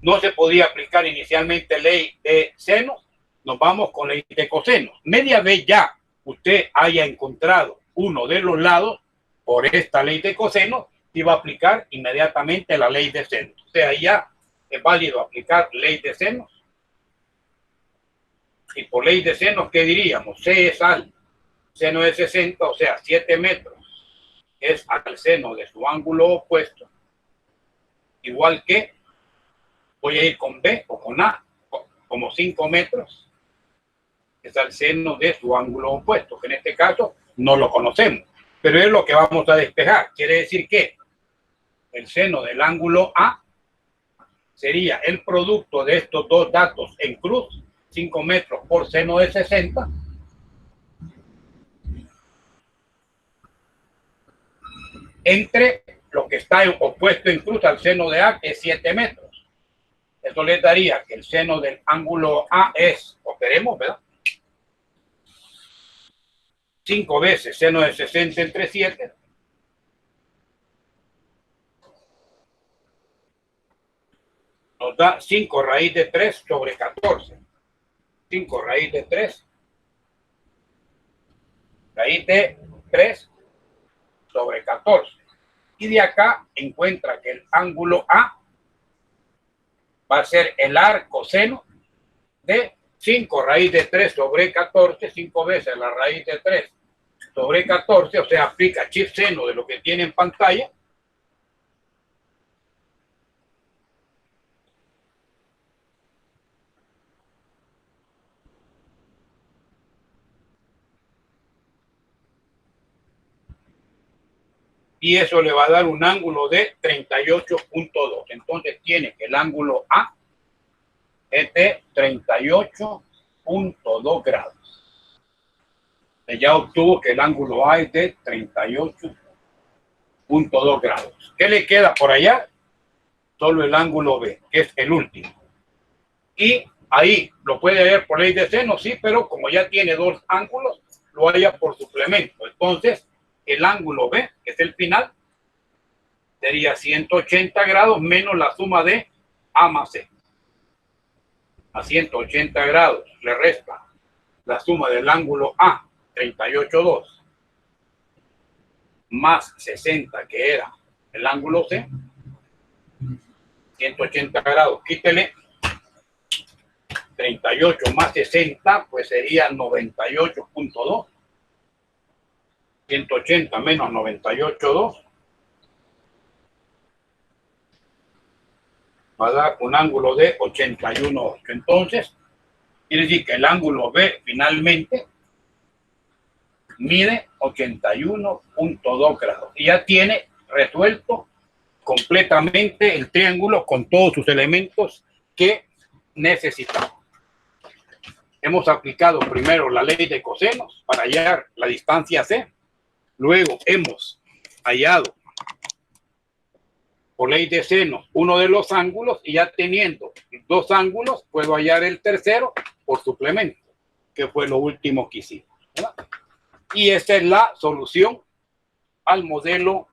No se podía aplicar inicialmente ley de seno, nos vamos con ley de coseno. Media vez ya usted haya encontrado uno de los lados por esta ley de coseno, y va a aplicar inmediatamente la ley de seno. O sea, ya es válido aplicar ley de seno. Y por ley de seno, ¿qué diríamos? C es al seno de 60, o sea, 7 metros es al seno de su ángulo opuesto, igual que, voy a ir con B o con A, como 5 metros, es al seno de su ángulo opuesto, que en este caso no lo conocemos, pero es lo que vamos a despejar. Quiere decir que el seno del ángulo A sería el producto de estos dos datos en cruz, 5 metros por seno de 60, entre lo que está opuesto en cruz al seno de A, que es 7 metros. Eso les daría que el seno del ángulo A es, operemos, ¿verdad? 5 veces seno de 60 entre 7. Nos da 5 raíz de 3 sobre 14. 5 raíz de 3. Raíz de 3 sobre 14. Y de acá encuentra que el ángulo A va a ser el arco seno de 5 raíz de 3 sobre 14, 5 veces la raíz de 3 sobre 14, o sea, aplica chip seno de lo que tiene en pantalla. Y eso le va a dar un ángulo de 38.2. Entonces tiene que el ángulo A es de 38.2 grados. Ya obtuvo que el ángulo A es de 38.2 grados. ¿Qué le queda por allá? Solo el ángulo B, que es el último. Y ahí lo puede ver por ley de seno, sí, pero como ya tiene dos ángulos, lo haya por suplemento. Entonces, el ángulo B, que es el final, sería 180 grados menos la suma de A más C. A 180 grados le resta la suma del ángulo A, 38.2, más 60, que era el ángulo C. 180 grados, quítele 38 más 60, pues sería 98.2. 180 menos 98.2 va a dar un ángulo de 81.8. Entonces, quiere decir que el ángulo B finalmente mide 81.2 grados. Y ya tiene resuelto completamente el triángulo con todos sus elementos que necesitamos. Hemos aplicado primero la ley de cosenos para hallar la distancia C. Luego hemos hallado por ley de seno uno de los ángulos, y ya teniendo dos ángulos puedo hallar el tercero por suplemento, que fue lo último que hicimos, ¿verdad? Y esa es la solución al modelo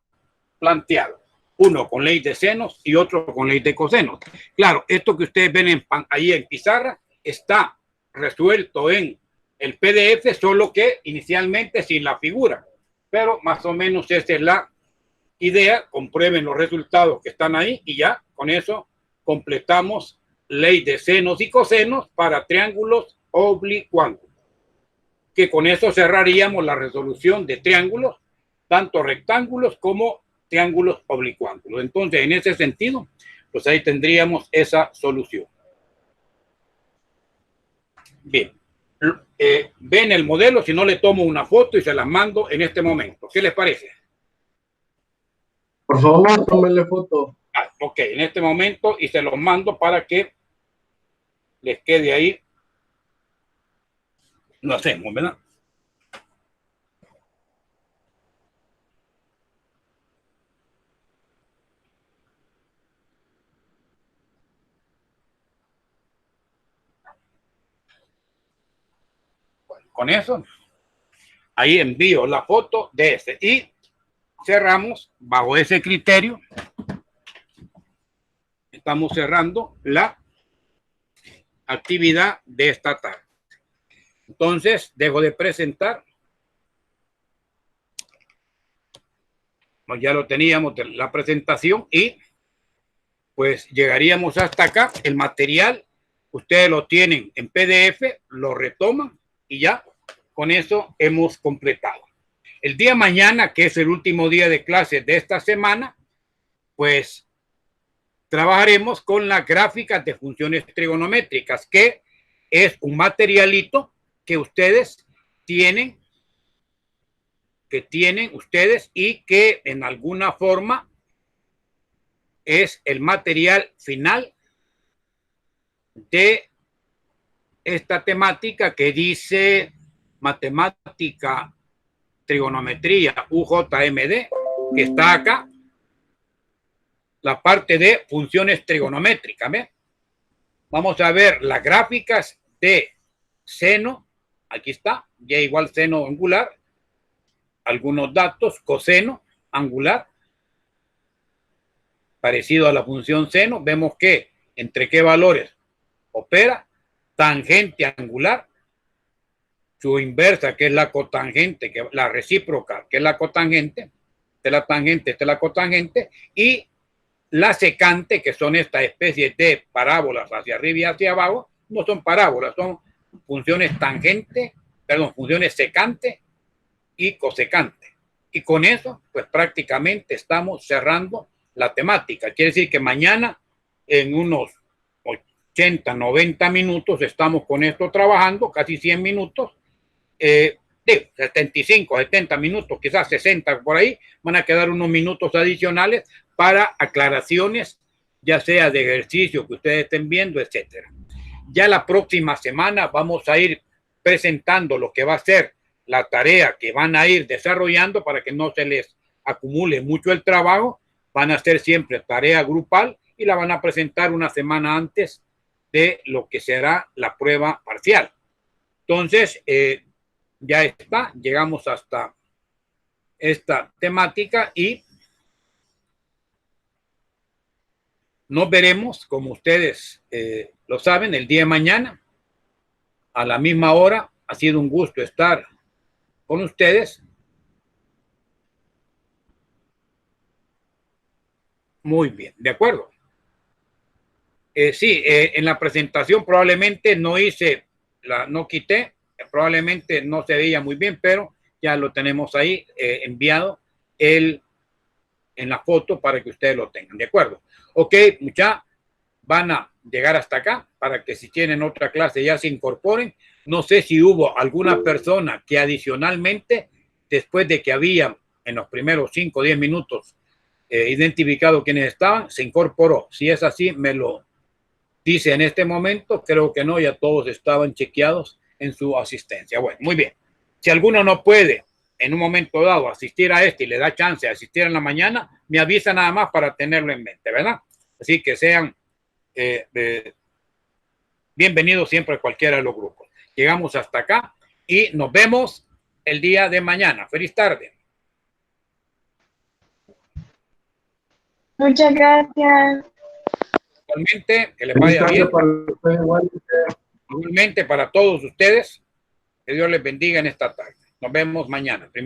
planteado. Uno con ley de senos y otro con ley de cosenos. Claro, esto que ustedes ven ahí en pizarra está resuelto en el PDF, solo que inicialmente sin la figura. Pero más o menos esa es la idea. Comprueben los resultados que están ahí y ya con eso completamos ley de senos y cosenos para triángulos oblicuángulos. Que con eso cerraríamos la resolución de triángulos, tanto rectángulos como triángulos oblicuángulos. Entonces, en ese sentido, pues ahí tendríamos esa solución. Bien. Ven el modelo, si no le tomo una foto y se las mando en este momento. ¿Qué les parece? Por favor, tómenle foto. Ok, en este momento y se los mando para que les quede ahí. Lo hacemos, ¿verdad? Bueno, con eso, ahí envío la foto de ese y cerramos bajo ese criterio. Estamos cerrando la actividad de esta tarde. Entonces, dejo de presentar. Ya lo teníamos de la presentación y pues llegaríamos hasta acá. El material, ustedes lo tienen en PDF, lo retoman y ya con eso hemos completado. El día de mañana, que es el último día de clases de esta semana, pues trabajaremos con las gráficas de funciones trigonométricas, que es un materialito que ustedes tienen, ustedes y que en alguna forma es el material final de esta temática que dice matemática, trigonometría, UJMD, que está acá. La parte de funciones trigonométricas. ¿Ve? Vamos a ver las gráficas de seno. Aquí está, y igual seno angular. Algunos datos, coseno angular. Parecido a la función seno. Vemos que entre qué valores opera. Tangente angular. Su inversa, que es la cotangente, que la recíproca, que es la cotangente. Esta es la tangente, esta es la cotangente. Y la secante, que son esta especie de parábolas hacia arriba y hacia abajo, no son parábolas, son funciones tangente, perdón, funciones secante y cosecante. Y con eso, pues prácticamente estamos cerrando la temática. Quiere decir que mañana, en unos 80, 90 minutos, estamos con esto trabajando, casi 100 minutos, 75, 70 minutos, quizás 60 por ahí, van a quedar unos minutos adicionales para aclaraciones, ya sea de ejercicio que ustedes estén viendo, etcétera. Ya la próxima semana vamos a ir presentando lo que va a ser la tarea que van a ir desarrollando para que no se les acumule mucho el trabajo. Van a hacer siempre tarea grupal y la van a presentar una semana antes de lo que será la prueba parcial. Entonces, ya está, llegamos hasta esta temática y nos veremos, como ustedes lo saben, el día de mañana a la misma hora. Ha sido un gusto estar con ustedes. Muy bien, de acuerdo. Sí, en la presentación probablemente no quité, probablemente no se veía muy bien, pero ya lo tenemos ahí enviado en la foto para que ustedes lo tengan, ¿de acuerdo? Ok, muchachos, van a llegar hasta acá para que si tienen otra clase ya se incorporen. No sé si hubo alguna persona que adicionalmente, después de que había en los primeros 5 o 10 minutos identificado quiénes estaban, se incorporó. Si es así, me lo dice en este momento. Creo que no, ya todos estaban chequeados en su asistencia. Bueno, muy bien. Si alguno no puede en un momento dado asistir a este y le da chance de asistir en la mañana, me avisa nada más para tenerlo en mente, ¿verdad? Así que sean bienvenidos siempre a cualquiera de los grupos. Llegamos hasta acá y nos vemos el día de mañana. Feliz tarde. Muchas gracias. Igualmente, que les vaya bien. Igualmente para todos ustedes. Que Dios les bendiga en esta tarde. Nos vemos mañana. Primero.